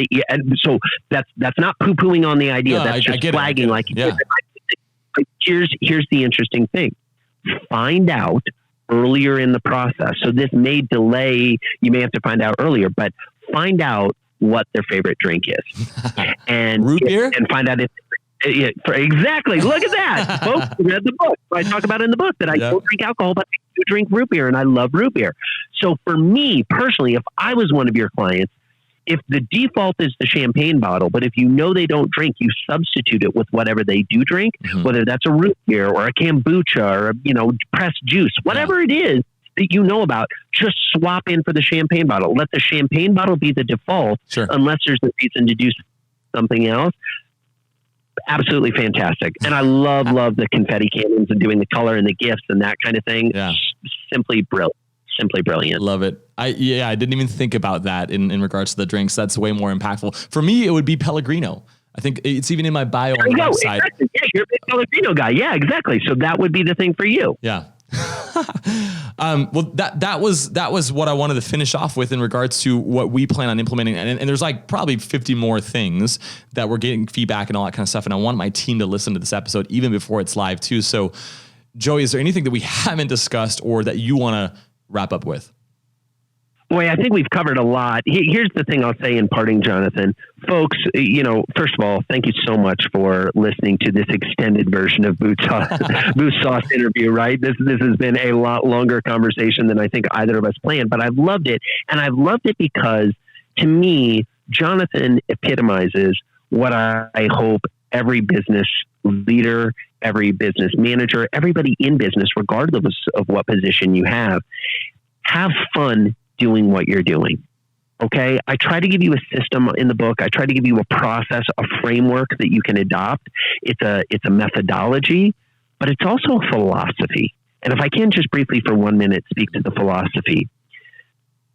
that's not poo-pooing on the idea. That's just flagging like here's the interesting thing. Find out earlier in the process. So this may delay, you may have to find out earlier, but find out what their favorite drink is. And root beer? And find out if exactly. Look at that. Folks, read the book. I talk about in the book that I don't drink alcohol, but I do drink root beer, and I love root beer. So for me personally, if I was one of your clients, if the default is the champagne bottle, but if you know they don't drink, you substitute it with whatever they do drink, whether that's a root beer or a kombucha or pressed juice, whatever it is that you know about, just swap in for the champagne bottle. Let the champagne bottle be the default, unless there's a reason to do something else. Absolutely fantastic. And I love the confetti cannons and doing the color and the gifts and that kind of thing. Yeah. Simply brilliant. Love it. I didn't even think about that in regards to the drinks. That's way more impactful. For me, it would be Pellegrino. I think it's even in my bio on the website. Exactly. Yeah, you're a big Pellegrino guy. Yeah, exactly. So that would be the thing for you. Yeah. Well, that was what I wanted to finish off with in regards to what we plan on implementing. And there's like probably 50 more things that we're getting feedback and all that kind of stuff. And I want my team to listen to this episode even before it's live too. So Joey, is there anything that we haven't discussed or that you want to wrap up with? Boy, I think we've covered a lot. Here's the thing I'll say in parting, Jonathan. Folks, first of all, thank you so much for listening to this extended version of Boots Sauce interview, right? This has been a lot longer conversation than I think either of us planned, but I've loved it. And I've loved it because, to me, Jonathan epitomizes what I hope every business leader, every business manager, everybody in business, regardless of what position you have fun doing what you're doing. Okay. I try to give you a system in the book. I try to give you a process, a framework that you can adopt. It's a methodology, but it's also a philosophy. And if I can just briefly for 1 minute speak to the philosophy,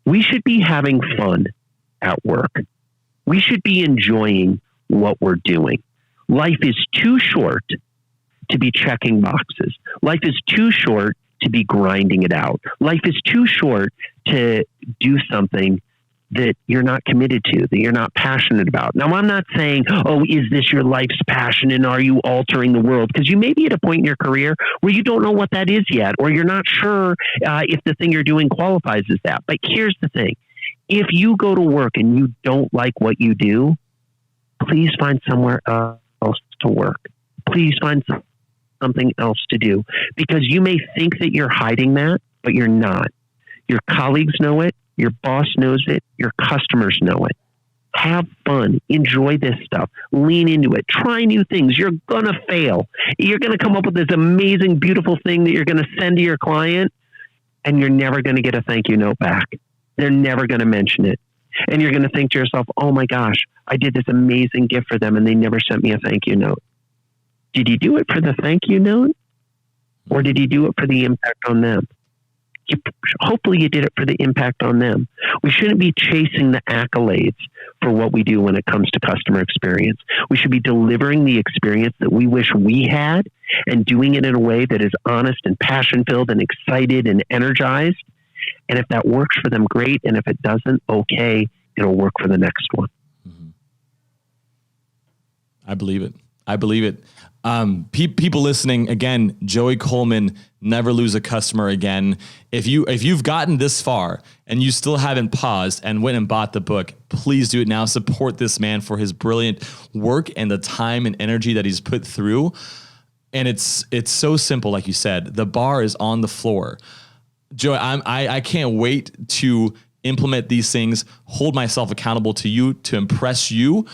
we should be having fun at work. We should be enjoying what we're doing. Life is too short to be checking boxes. Life is too short to be grinding it out. Life is too short to do something that you're not committed to, that you're not passionate about. Now, I'm not saying, oh, is this your life's passion and are you altering the world? Because you may be at a point in your career where you don't know what that is yet, or you're not sure if the thing you're doing qualifies as that. But here's the thing. If you go to work and you don't like what you do, please find somewhere else to work. Please find something else to do, because you may think that you're hiding that, but you're not. Your colleagues know it. Your boss knows it. Your customers know it. Have fun. Enjoy this stuff. Lean into it. Try new things. You're going to fail. You're going to come up with this amazing, beautiful thing that you're going to send to your client, and you're never going to get a thank you note back. They're never going to mention it. And you're going to think to yourself, oh my gosh, I did this amazing gift for them and they never sent me a thank you note. Did you do it for the thank you note, or did you do it for the impact on them? Hopefully you did it for the impact on them. We shouldn't be chasing the accolades for what we do when it comes to customer experience. We should be delivering the experience that we wish we had and doing it in a way that is honest and passion-filled and excited and energized. And if that works for them, great. And if it doesn't, okay, it'll work for the next one. Mm-hmm. I believe it. People listening, again, Joey Coleman, never lose a customer again. If you've gotten this far and you still haven't paused and went and bought the book, please do it now. Support this man for his brilliant work and the time and energy that he's put through. And it's so simple, like you said. The bar is on the floor. Joey, I can't wait to implement these things, hold myself accountable to you, to impress you,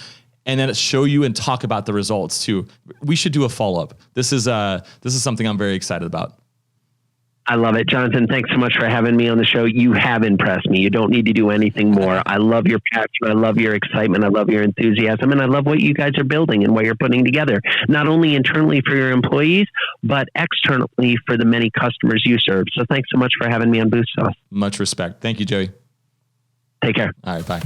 and then show you and talk about the results too. We should do a follow-up. This is something I'm very excited about. I love it. Jonathan, thanks so much for having me on the show. You have impressed me. You don't need to do anything more. I love your passion. I love your excitement. I love your enthusiasm. And I love what you guys are building and what you're putting together, not only internally for your employees, but externally for the many customers you serve. So thanks so much for having me on Boost Sauce. Much respect. Thank you, Joey. Take care. All right. Bye.